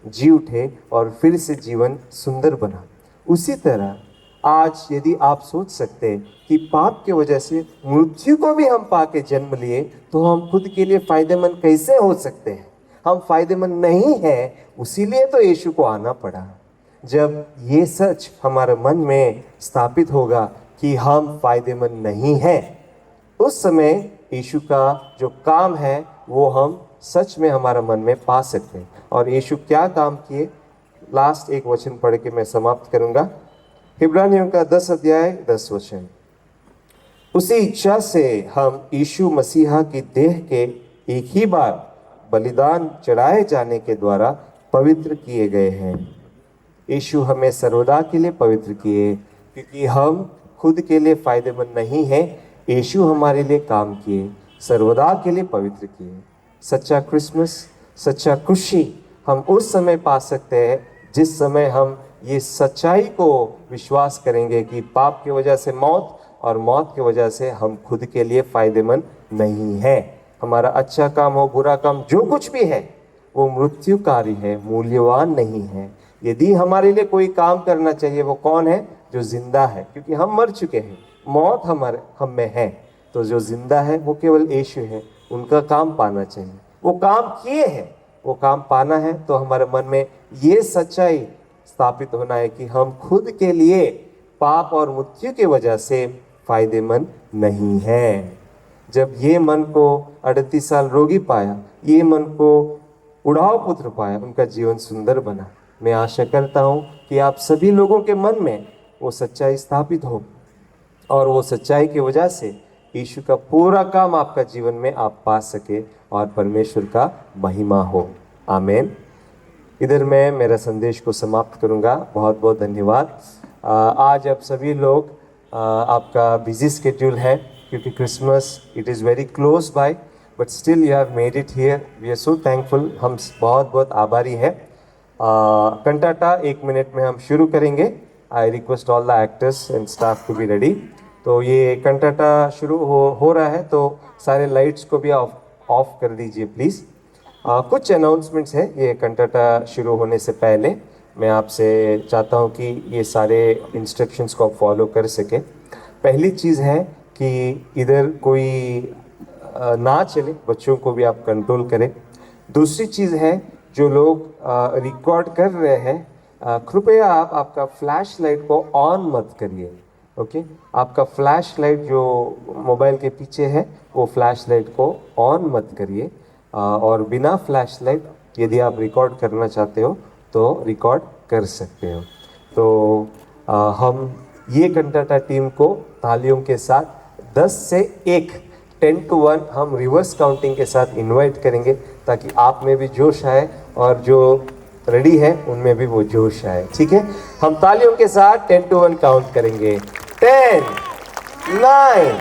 जी उठे और फिर से जीवन सुंदर बना। उसी तरह आज यदि आप सोच सकते हैं कि पाप की वजह से मृत्यु को भी हम पाके जन्म लिए, तो हम खुद के लिए फायदेमंद कैसे हो सकते हैं? हम फायदेमंद नहीं हैं, उसीलिए तो यीशु को आना पड़ा। जब ये सच हमारे मन में स्थापित होगा कि हम फायदेमंद नहीं हैं, उस समय यीशु का जो काम है वो हम सच में हमारा मन में पा सकते हैं। और यीशु क्या काम किए, लास्ट एक वचन पढ़ के मैं समाप्त करूंगा। इब्रानियों का 10 अध्याय 10 वचन। उसी इच्छा से हम यीशु मसीहा की देह के एक ही बार बलिदान चढ़ाए जाने के द्वारा पवित्र किए गए हैं। यीशु हमें सर्वदा के लिए पवित्र किए, क्योंकि हम खुद के लिए फायदेमंद नहीं हैं। यीशु हमारे लिए काम किए, सर्वदा के लिए पवित्र किए। सच्चा क्रिसमस, सच्चा खुशी हम उस समय पा सकते हैं जिस समय हम ये सच्चाई को विश्वास करेंगे कि पाप की वजह से मौत और मौत की वजह से हम खुद के लिए फायदेमंद नहीं है। हमारा अच्छा काम हो, बुरा काम, जो कुछ भी है वो मृत्युकारी है, मूल्यवान नहीं है। यदि हमारे लिए कोई काम करना चाहिए, वो कौन है? जो जिंदा है, क्योंकि हम मर चुके हैं, मौत हम में है। तो जो जिंदा है वो केवल यीशु है, उनका काम पाना चाहिए। वो काम किए हैं, वो काम पाना है। तो हमारे मन में ये सच्चाई स्थापित होना है कि हम खुद के लिए पाप और मृत्यु की वजह से फायदेमंद नहीं है। जब ये मन को 38 साल रोगी पाया, ये मन को उड़ाऊ पुत्र पाया, उनका जीवन सुंदर बना। मैं आशा करता हूँ कि आप सभी लोगों के मन में वो सच्चाई स्थापित हो और वो सच्चाई की वजह से यीशु का पूरा काम आपका जीवन में आप पा सके और परमेश्वर का महिमा हो। आमीन। इधर मैं मेरा संदेश को समाप्त करूंगा। बहुत बहुत धन्यवाद। आज आप सभी लोग आपका बिजी स्केड्यूल है, क्योंकि Christmas it is very close by, but still you have made it here, we are so thankful, हम बहुत बहुत आभारी हैं। कंटाटा 1 मिनट में हम शुरू करेंगे। I request all the actors and staff to be ready. तो ये कंटाटा शुरू हो रहा है, तो सारे लाइट्स को भी ऑफ कर दीजिए प्लीज़। कुछ अनाउंसमेंट्स हैं ये कंटाटा शुरू होने से पहले। मैं आपसे चाहता हूँ कि ये सारे इंस्ट्रक्शंस को आप फॉलो कर सकें। पहली चीज़ है कि इधर कोई ना चले, बच्चों को भी आप कंट्रोल करें। दूसरी चीज़ है, जो लोग रिकॉर्ड कर रहे हैं, कृपया आप आपका फ्लैश लाइट को ऑन मत करिए, ओके? आपका फ्लैश लाइट जो मोबाइल के पीछे है, वो फ्लैश लाइट को ऑन मत करिए। और बिना फ्लैश लाइट यदि आप रिकॉर्ड करना चाहते हो तो रिकॉर्ड कर सकते हो। तो हम ये कंटाटा टीम को तालियों के साथ 10 से 1, 10 to 1 हम रिवर्स काउंटिंग के साथ इनवाइट करेंगे, ताकि आप में भी जोश आए और जो रेडी है उनमें भी वो जोश आए, ठीक है? हम तालियों के साथ 10 to 1 काउंट करेंगे। 10, 9,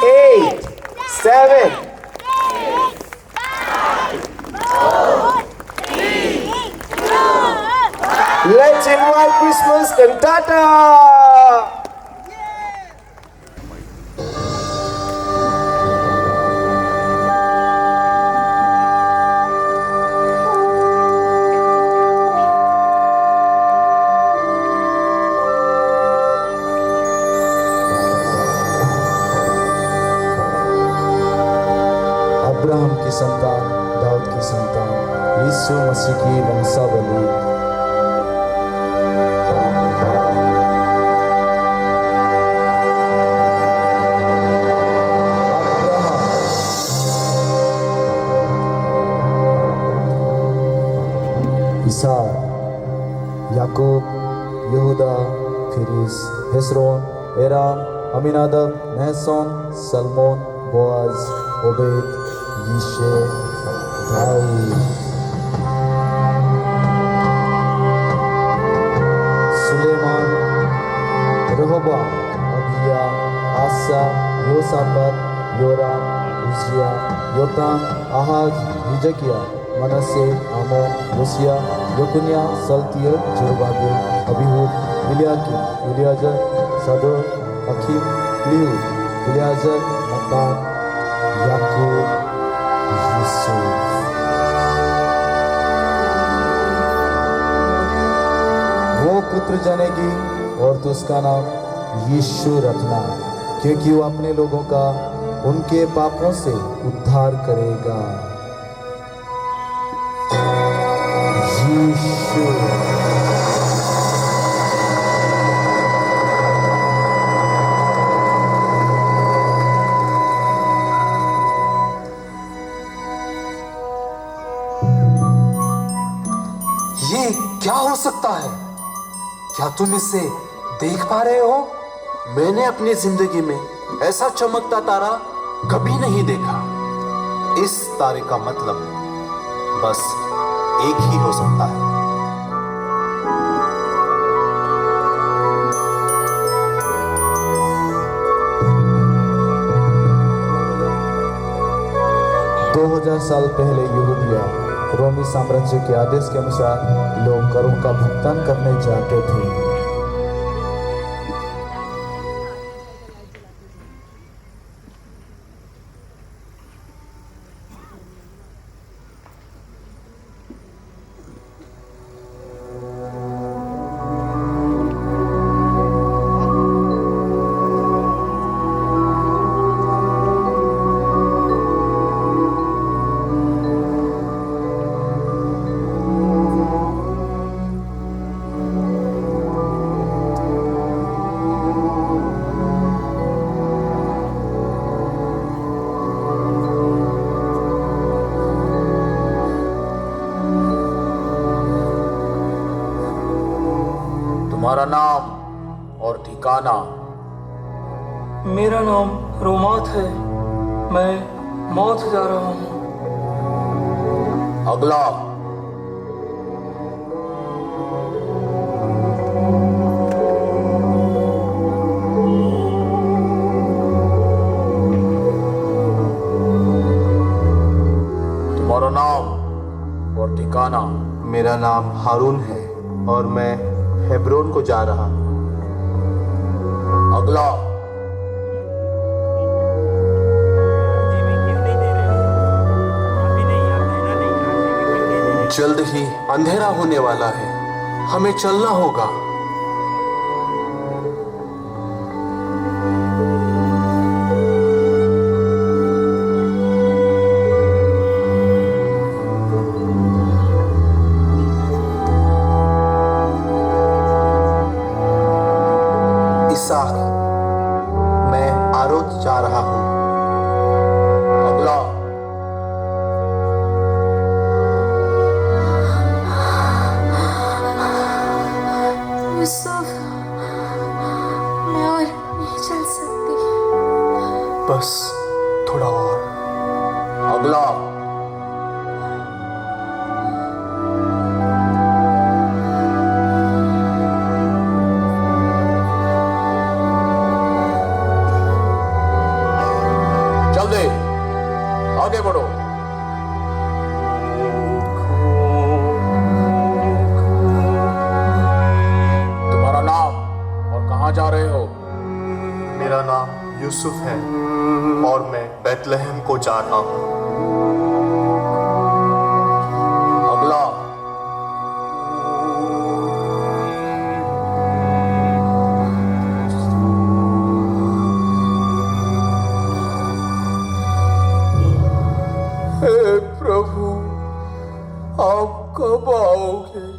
8, 7, let's invite Christmas cantata. Abraham की संतान, दाऊद की संतान, यीशु मसीह की वंशावली। इसाक, याकूब, यहूदा, फिरिस, हेस्रोन, एराम, अमीनादब, नहसोन, सलमोन, बोआज, ओबेद, यिशे, दाऊद, सुलेमान, रेहोबाम, अबिया, आसा, योसाफात, योराम, उजिया, योताम, आहाज, हिजकिया, मनस्से, आमोन, योसिया, यकुन्या, सल्तियल, जेरुब्बाबेल, अबीहूद, इलियाकीम, इलियाजर, सदोर, अखीम, लिहू, इलियाजर, मत्तान, याकूब, यूसुफ। वो पुत्र जनेगी और तो उसका नाम यीशु रखना, क्योंकि वो अपने लोगों का उनके पापों से उद्धार करेगा। यीशु। ये क्या हो सकता है? क्या तुम इसे देख पा रहे हो? मैंने अपनी जिंदगी में ऐसा चमकता तारा कभी नहीं देखा। इस तारे का मतलब बस एक ही हो सकता है। दो 2000 साल पहले यहूदिया रोमी साम्राज्य के आदेश के अनुसार लोग करों का भुगतान करने जाते थे। तुम्हारा नाम और ठिकाना? मेरा नाम रोमात है, मैं मौत जा रहा हूँ। अगला। मेरा नाम हारून है और मैं हेब्रोन को जा रहा हूं। अगला। जल्द ही अंधेरा होने वाला है, हमें चलना होगा। इसाक, मैं आरोत जा रहा हूं। अगला। यूसुफ, मैं और नहीं चल सकती। बस थोड़ा और। अगला। जल्दी आगे बढ़ो। तुम्हारा नाम और कहां जा रहे हो? मेरा नाम यूसुफ है और मैं बैतलहम को जा रहा हूँ। अगला। हे प्रभु, आप कब आओगे?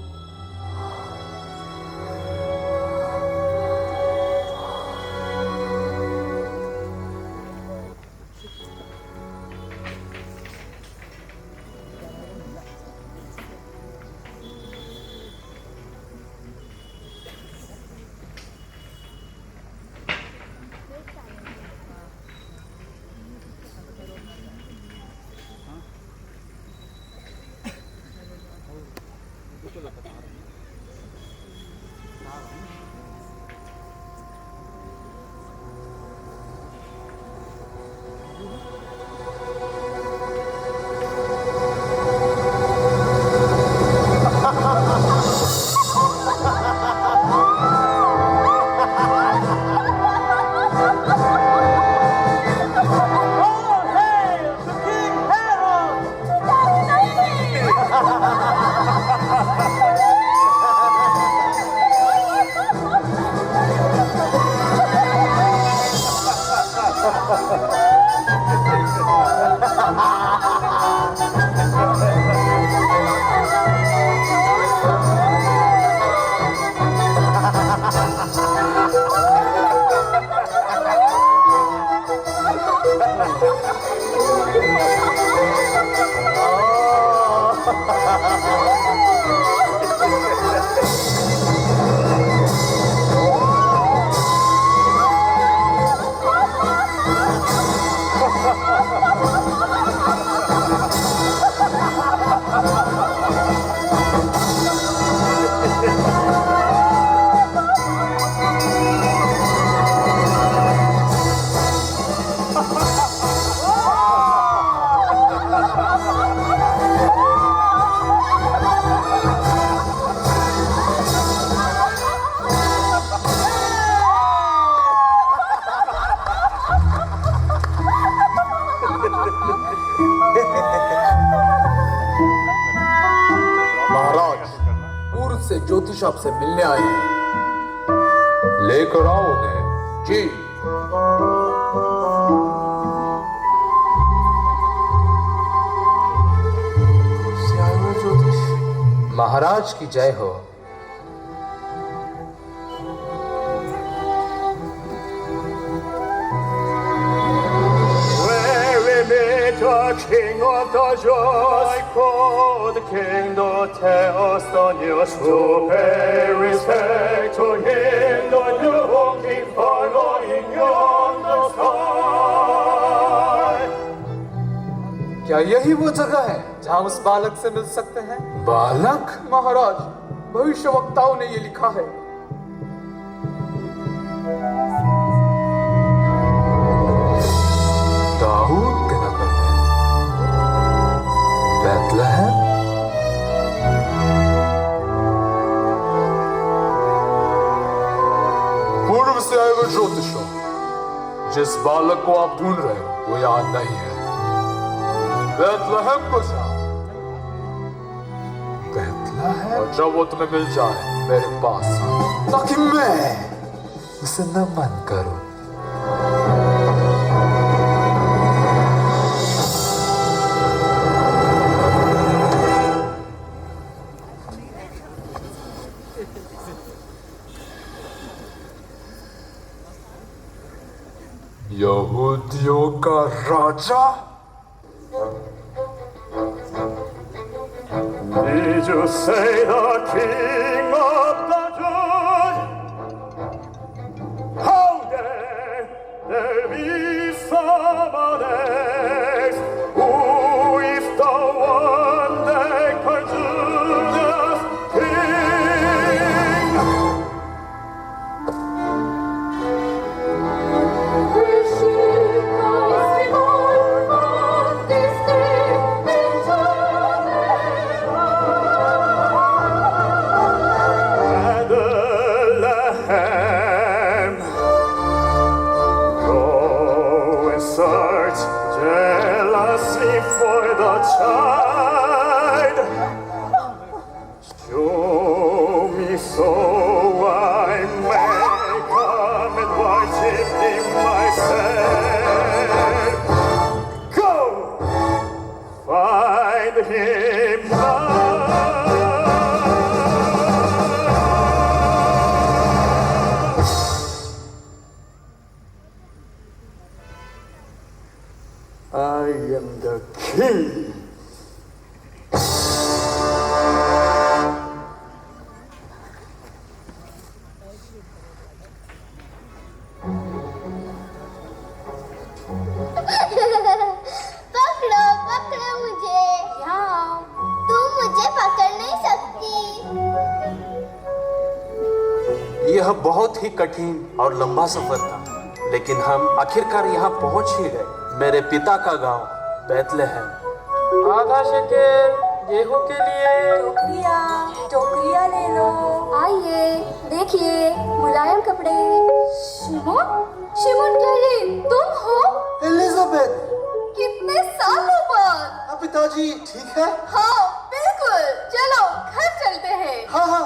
महाराज, पूर्व से ज्योतिष आपसे मिलने आए हैं। लेकर आओ उन्हें। जी। ज्योतिष महाराज की जय हो। King of the joy, called King the Theos, the news to pay respect to him, the new King following yonder sky. क्या यही वो जगह है जहाँ उस बालक से मिल सकते हैं? बालक? महाराज, भविष्यवक्ताओं ने ये लिखा है। दाऊद के नगर में बैतलहम? से आए हुए ज्योतिषों, जिस बालक को आप ढूंढ रहे हो वो यहाँ नहीं है। बेथलेहम को जाओ, बेथलेहम, और जब वो तुम्हें मिल जाए मेरे पास आओ, ताकि मैं उसे नमन करूं। यहूदियों का राजा? Did you say the king of the Jews? How dare there be someone else who is the one they call Judas king? Bethlehem, go and search jealously for the child. Show me so I may come and worship him myself. Go, find him now. I am the king. पकड़ो पकड़ो मुझे, यहाँ तुम मुझे पकड़ नहीं सकती। यह बहुत ही कठिन और लंबा सफर था, लेकिन हम आखिरकार यहाँ पहुंच ही गए। मेरे पिता का गांव बेथलेहम। आधा शकेल गेहूं के लिए। टोकरिया ले लो। आइए देखिए मुलायम कपड़े। शिमोन, शिमोन क्या ये तुम हो? एलिजाबेथ, कितने सालों बाद। पिताजी ठीक है? हाँ बिल्कुल, चलो घर चलते हैं। हाँ हाँ।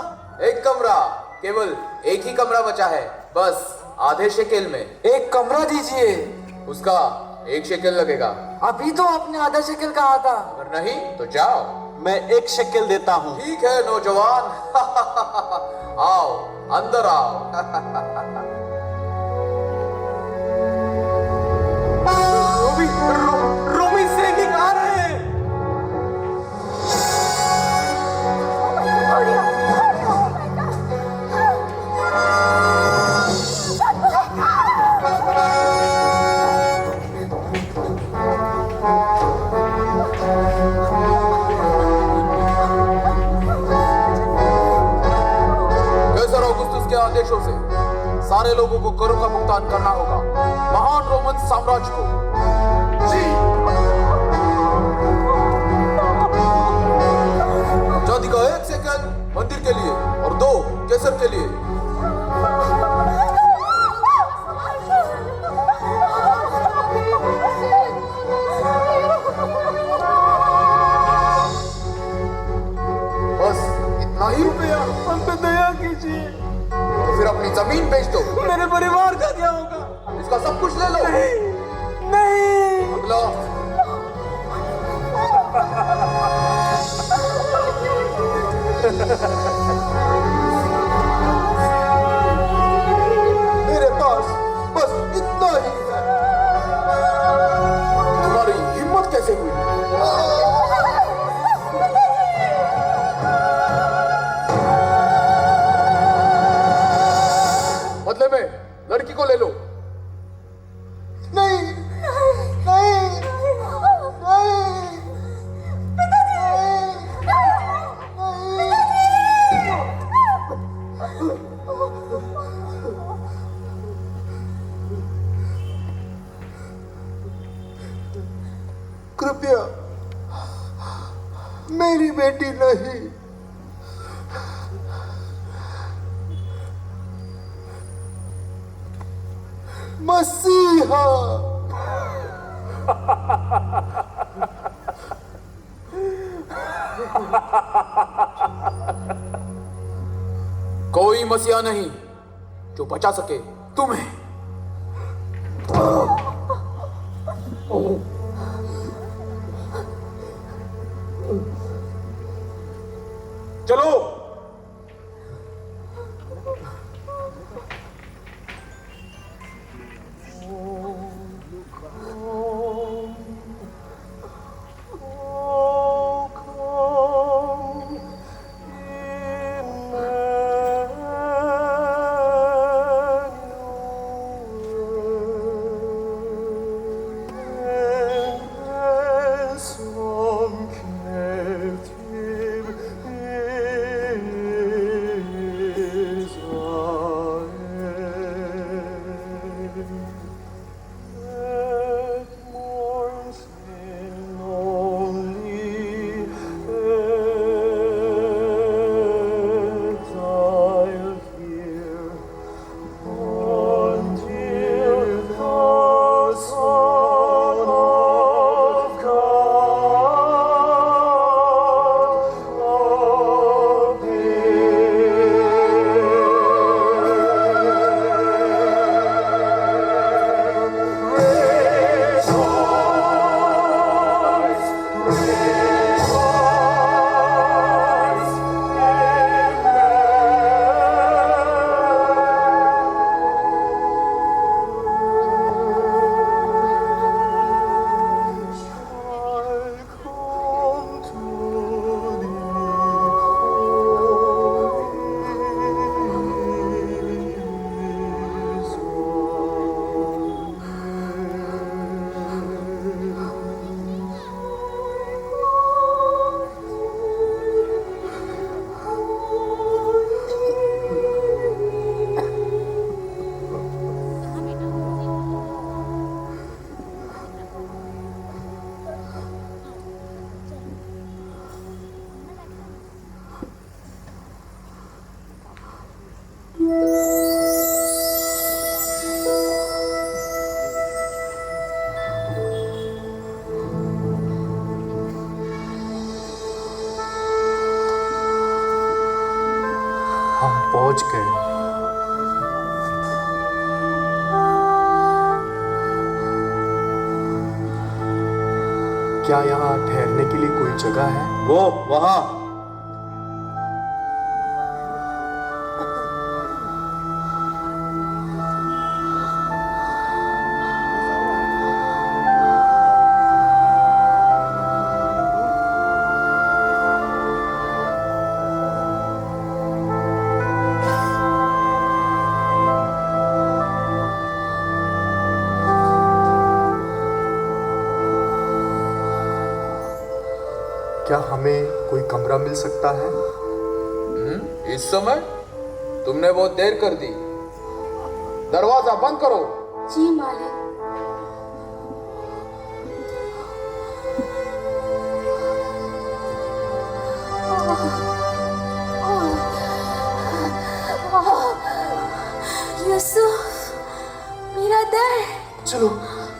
एक कमरा, केवल एक ही कमरा बचा है, बस आधे शेकेल में। एक कमरा दीजिए। उसका 1 शेकेल लगेगा। अभी तो आपने आधा शकेल कहा था। अगर नहीं तो जाओ। मैं 1 शेकेल देता हूँ। ठीक है नौजवान। आओ अंदर आओ। रोमी सैनिक आ रहे हैं। कैसर औगुस्तुस के आदेशों से सारे लोगों को करों का भुगतान करना होगा, महान रोमन साम्राज्य को। जी। चांदी का 1 शेकेल मंदिर के लिए और 2 कैसर के लिए। बस इतना ही रुपया? हम पे दया कीजिए। तो फिर अपनी जमीन बेच दो। मेरे परिवार का क्या होगा? इसका सब कुछ ले लो। नहीं। अगला। मेरे पास बस इतना ही है। तुम्हारी हिम्मत कैसे हुई? बदले में लड़की को ले लो। नहीं नहीं कृपया मेरी बेटी नहीं। मसीहा। कोई मसीहा नहीं जो बचा सके तुम्हें। चलो। हम पहुंच गए। क्या यहाँ ठहरने के लिए कोई जगह है? वो वहां। क्या हमें कोई कमरा मिल सकता है? इस समय तुमने बहुत देर कर दी। दरवाजा बंद करो। जी मालिक। यूसुफ, मेरा दर। चलो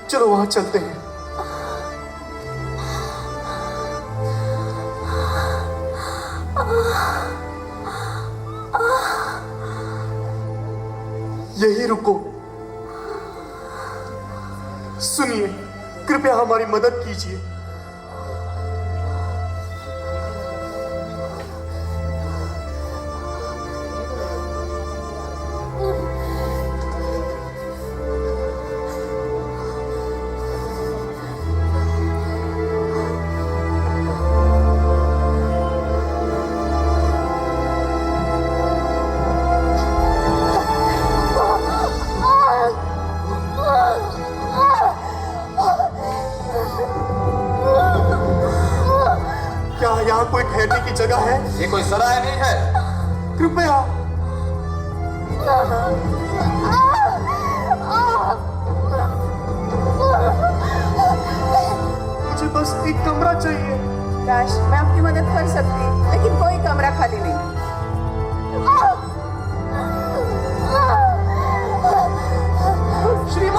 चलो वहां चलते हैं। यही रुको। सुनिए, कृपया हमारी मदद कीजिए। क्या यहाँ कोई ठहरने की जगह है? ये कोई सराय नहीं है। कृपया। मुझे बस एक कमरा चाहिए। काश मैं आपकी मदद कर सकती, लेकिन कोई कमरा खाली नहीं। श्रीमान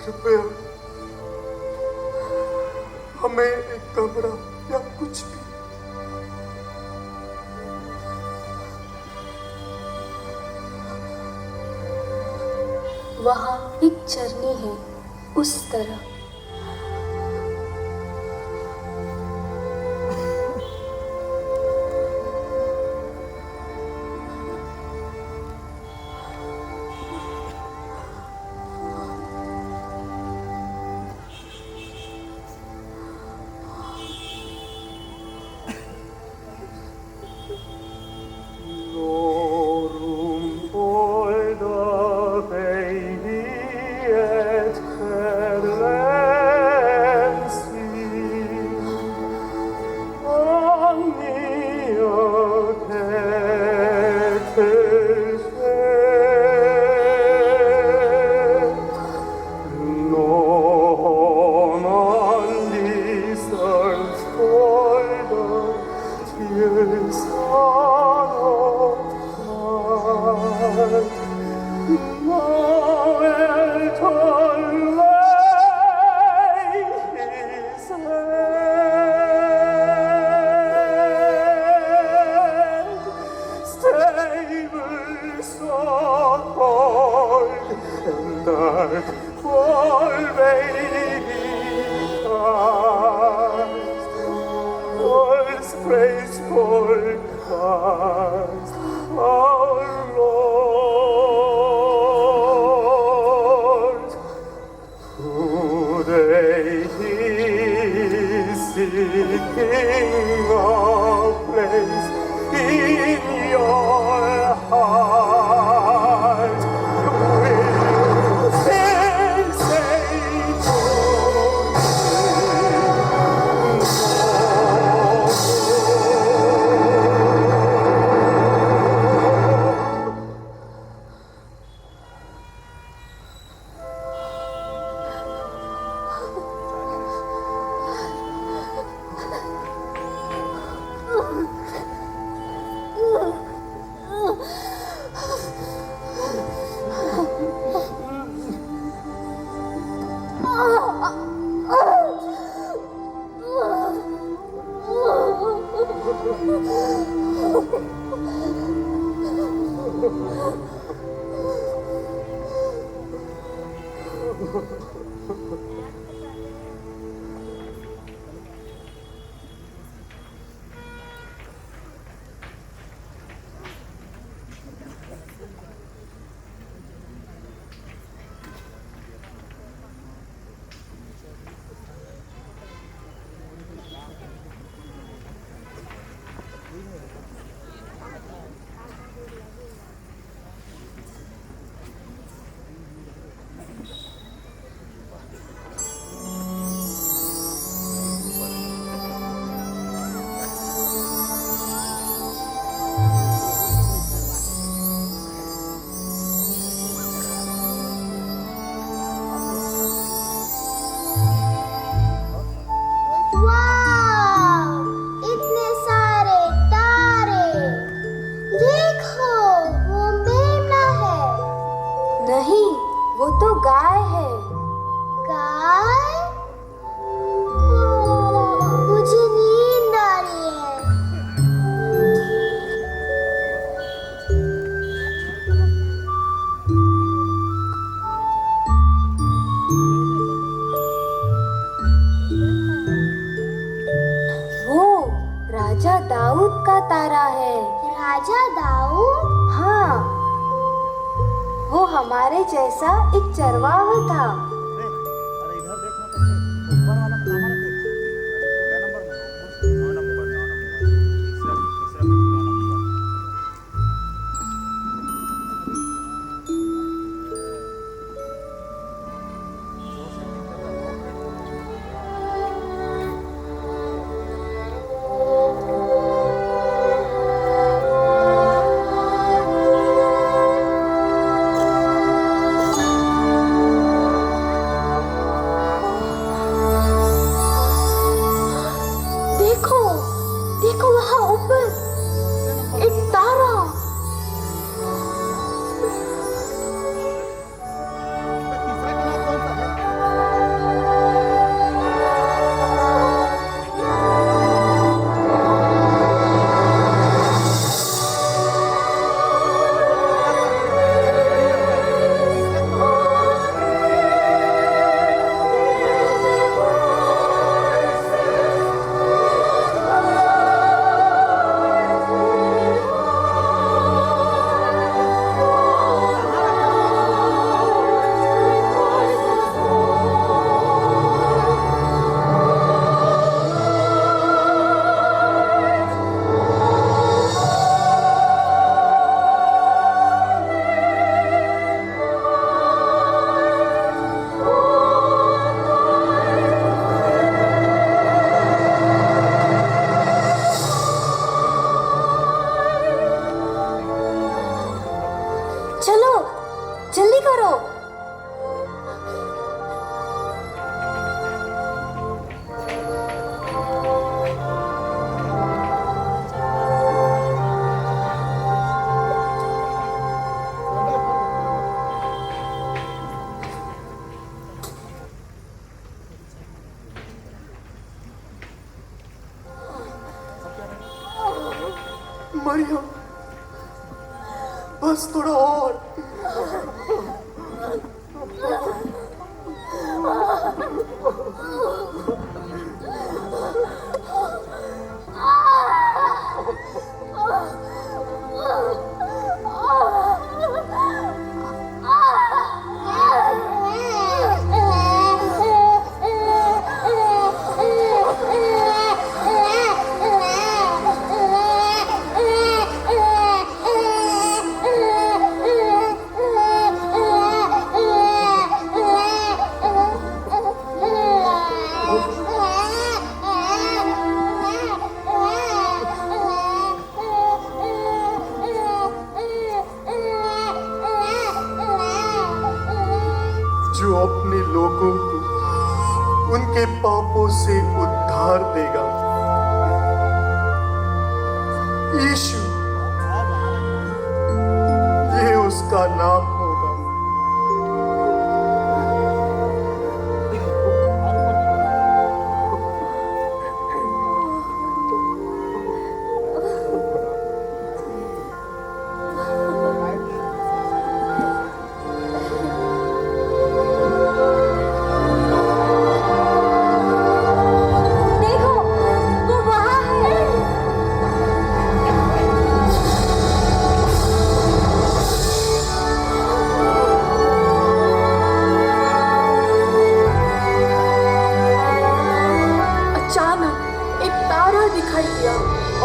कृपया हमें एक कमरा या कुछ भी। वहाँ एक झरनी है, उस तरह। राजा दाऊद? हाँ, वो हमारे जैसा एक चरवाहा था। जल्दी करो। मरियम, बस थोड़ा और। जो अपने लोगों को उनके पापों से उद्धार देगा। यीशु, ये उसका नाम होगा। देखो, वो वहाँ है। अचानक एक तारा दिखाई दिया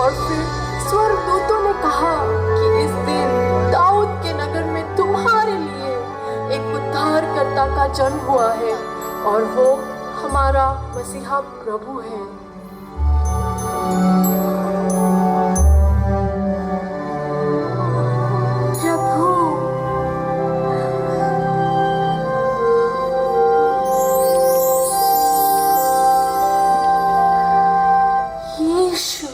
और फिर स्वर्गदूतों ने कहा कि इस दिन दाऊद के नगर में तुम्हारे लिए एक उद्धारकर्ता का जन्म हुआ है और वो हमारा मसीहा प्रभु है। प्रभु, यीशु,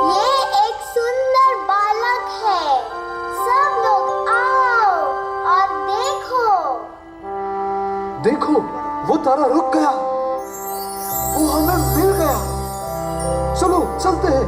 ये एक सुंदर बालक है। सब लोग आओ और देखो। देखो, वो तारा रुक गया। वो हमें मिल गया। चलो चलते हैं।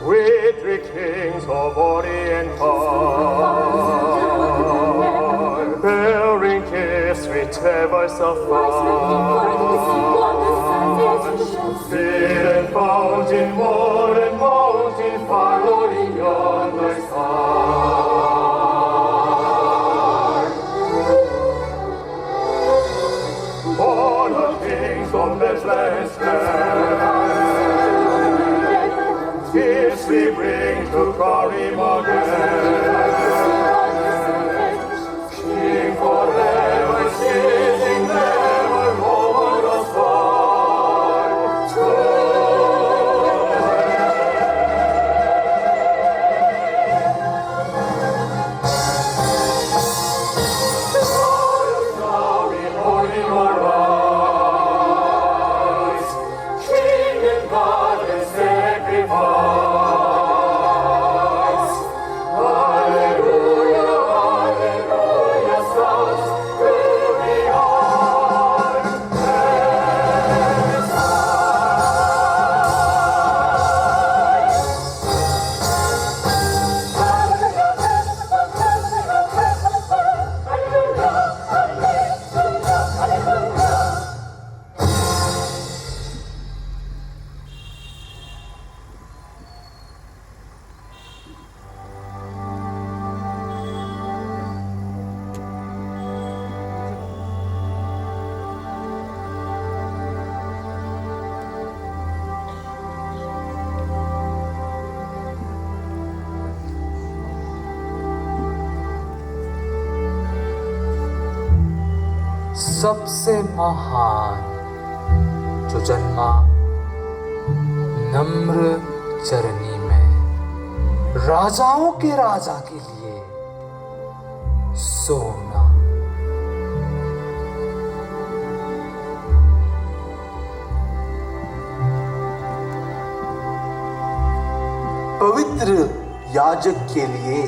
We three kings of Orient are, bearing gifts which heavens afar. Feet and fountain, moor and mountain, following yonder star. Born of kings from Bethlehem's gifts we bring to carry him again. King forever, sitting never over us far. सबसे महान जो जन्मा नम्र चरनी में, राजाओं के राजा के लिए सोना। पवित्र याजक के लिए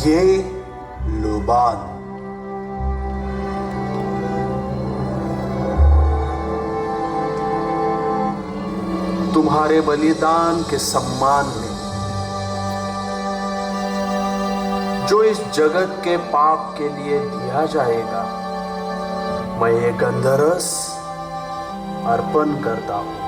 ये लोबान। तुम्हारे बलिदान के सम्मान में जो इस जगत के पाप के लिए दिया जाएगा, मैं ये गंधरस अर्पण करता हूं।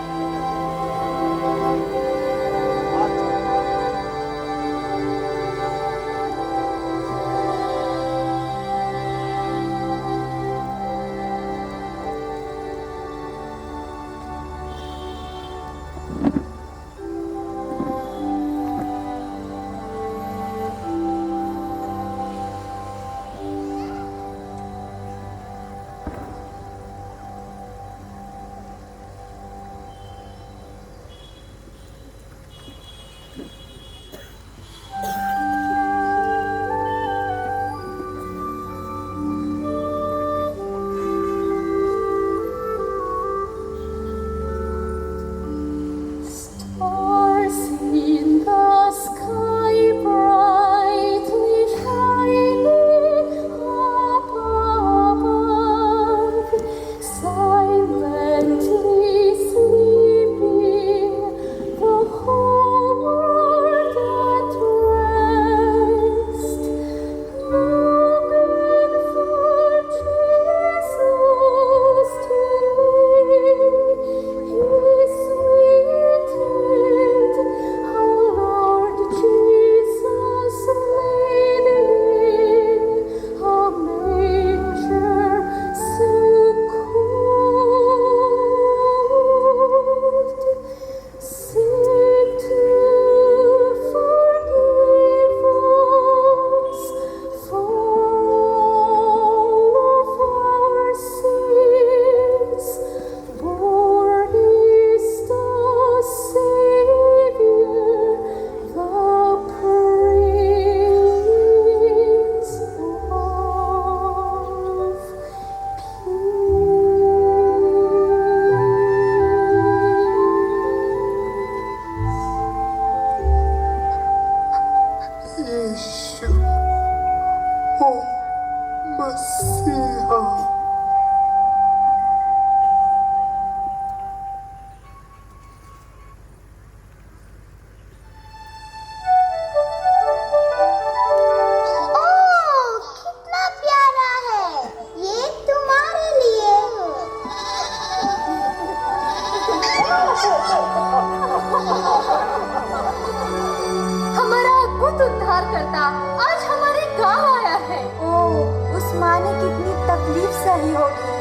हमारा अद्भुत उद्धार करता आज हमारे गांव आया है। ओह, उस माँ ने कितनी तकलीफ सही होगी।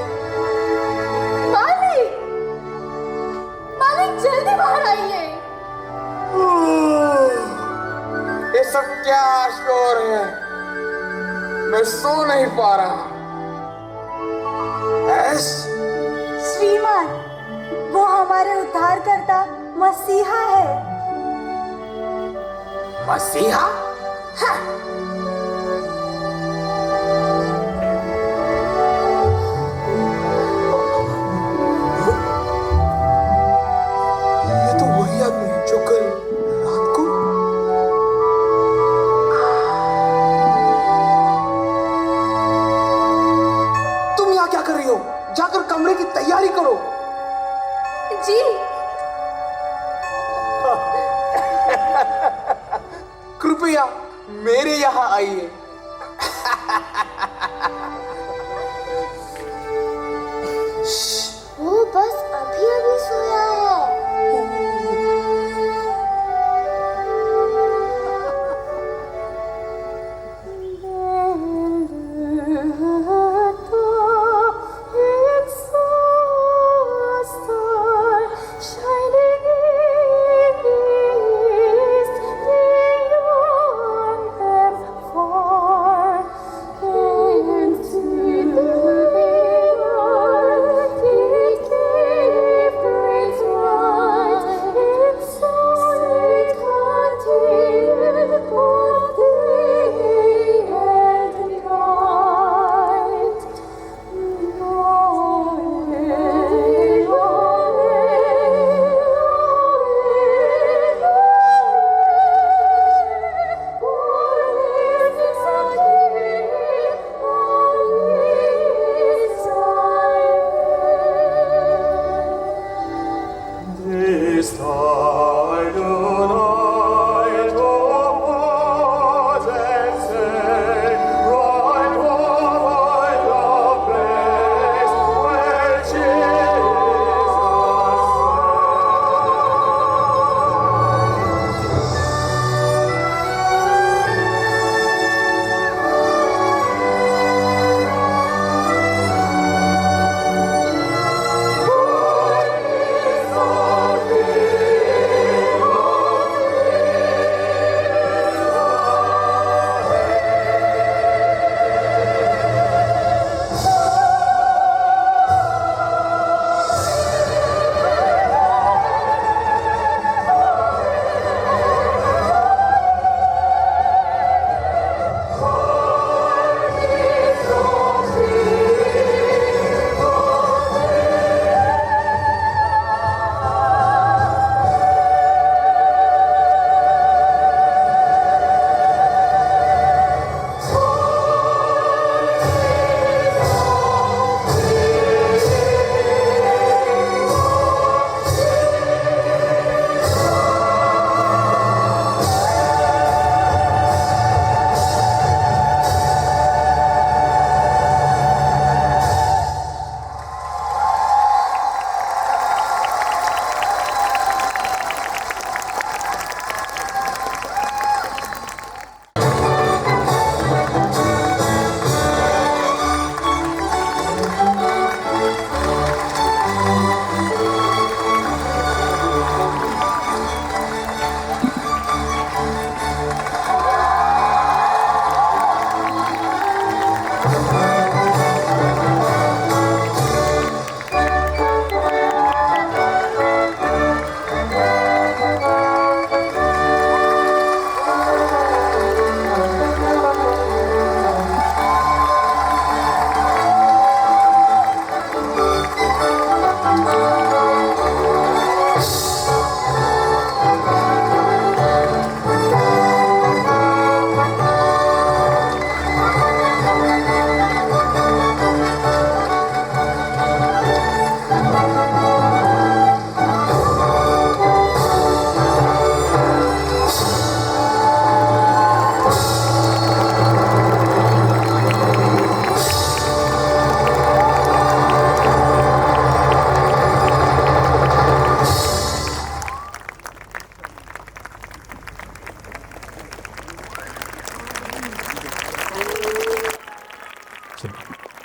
मालिक, मालिक जल्दी बाहर आइए। ये सब क्या शोर है? मैं सो नहीं पा रहा। श्रीमान, वो हमारे उद्धारकर्ता मसीहा है। मसीहा? ये तो वही आदमी है जो कल रात को तुम यहाँ क्या कर रही हो? जाकर कमरे की तैयारी करो। जी। कृपया मेरे यहाँ आइए। वो बस अभी अभी सोया है। Shining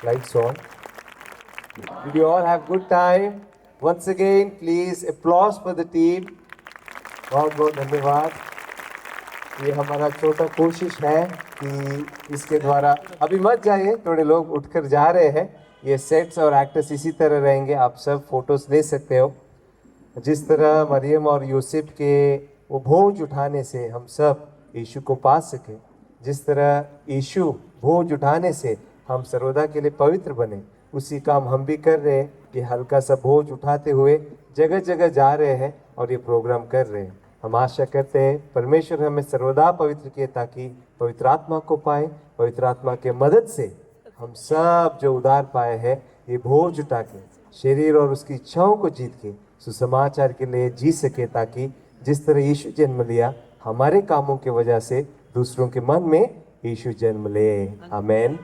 Lights on. Did you all have good time? Once again, please applause for the team. बहुत बहुत धन्यवाद. ये हमारा छोटा कोशिश है कि इसके द्वारा अभी मत जाइए, थोड़े लोग उठकर जा रहे हैं. ये सेट्स और एक्टर्स इसी तरह रहेंगे, आप सब फोटोज ले सकते हो. जिस तरह मरियम और यूसुफ के वो भोज उठाने से हम सब यीशु को पा सके, जिस तरह यीशु भोज उठाने से हम सर्वदा के लिए पवित्र बने, उसी काम हम भी कर रहे हैं कि हल्का सा भोज उठाते हुए जगह जगह जा रहे हैं और ये प्रोग्राम कर रहे हैं. हम आशा करते हैं परमेश्वर हमें सर्वदा पवित्र किए ताकि पवित्र आत्मा को पाए. पवित्र आत्मा के मदद से हम सब जो उधार पाए हैं ये भोज उठा के शरीर और उसकी इच्छाओं को जीत के सुसमाचार के लिए जी सके, ताकि जिस तरह यीशु जन्म लिया हमारे कामों की वजह से दूसरों के मन में यीशु जन्म ले. आमेन.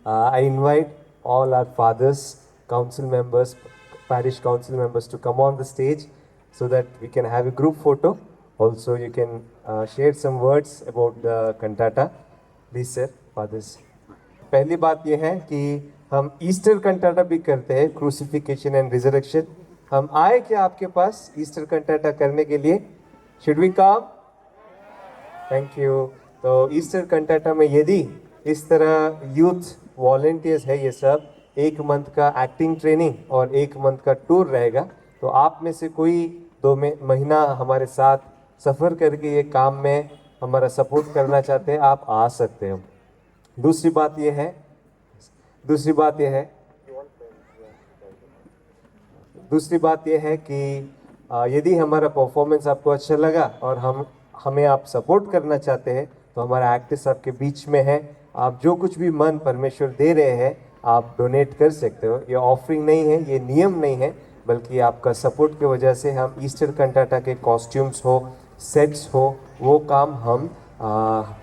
I invite all our fathers, council members, parish council members to come on the stage so that we can have a group photo. Also, you can share some words about the cantata. Please, sir, fathers. पहली बात यह है कि हम Easter कंटाटा भी करते हैं, crucifixion and resurrection. हम आए क्या आपके पास ईस्टर कंटाटा करने के लिए? Should we come? Thank you. तो ईस्टर कंटाटा में यदि इस तरह यूथ वॉलेंटियर्स है, ये सब 1 मंथ का एक्टिंग ट्रेनिंग और 1 मंथ का टूर रहेगा. तो आप में से कोई 2 महीना हमारे साथ सफ़र करके ये काम में हमारा सपोर्ट करना चाहते हैं, आप आ सकते हो. दूसरी बात ये है कि यदि हमारा परफॉर्मेंस आपको अच्छा लगा और हमें आप सपोर्ट करना चाहते हैं तो हमारा एक्टर्स आपके बीच में है. आप जो कुछ भी मन परमेश्वर दे रहे हैं आप डोनेट कर सकते हो. ये ऑफरिंग नहीं है, ये नियम नहीं है, बल्कि आपका सपोर्ट की वजह से हम ईस्टर कंटाटा के कॉस्ट्यूम्स हो, सेट्स हो, वो काम हम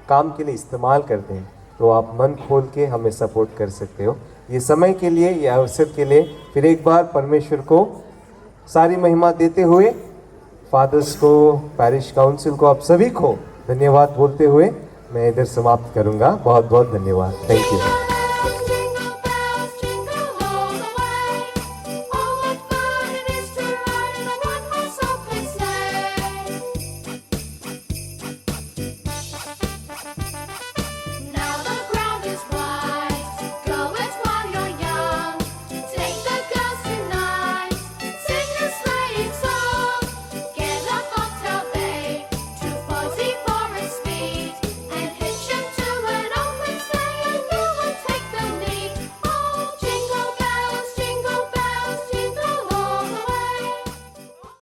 काम के लिए इस्तेमाल करते हैं. तो आप मन खोल के हमें सपोर्ट कर सकते हो. ये समय के लिए, ये अवसर के लिए फिर एक बार परमेश्वर को सारी महिमा देते हुए फादर्स को, पैरिश काउंसिल को, आप सभी को धन्यवाद बोलते हुए मैं इधर समाप्त करूंगा. बहुत बहुत धन्यवाद. Thank you.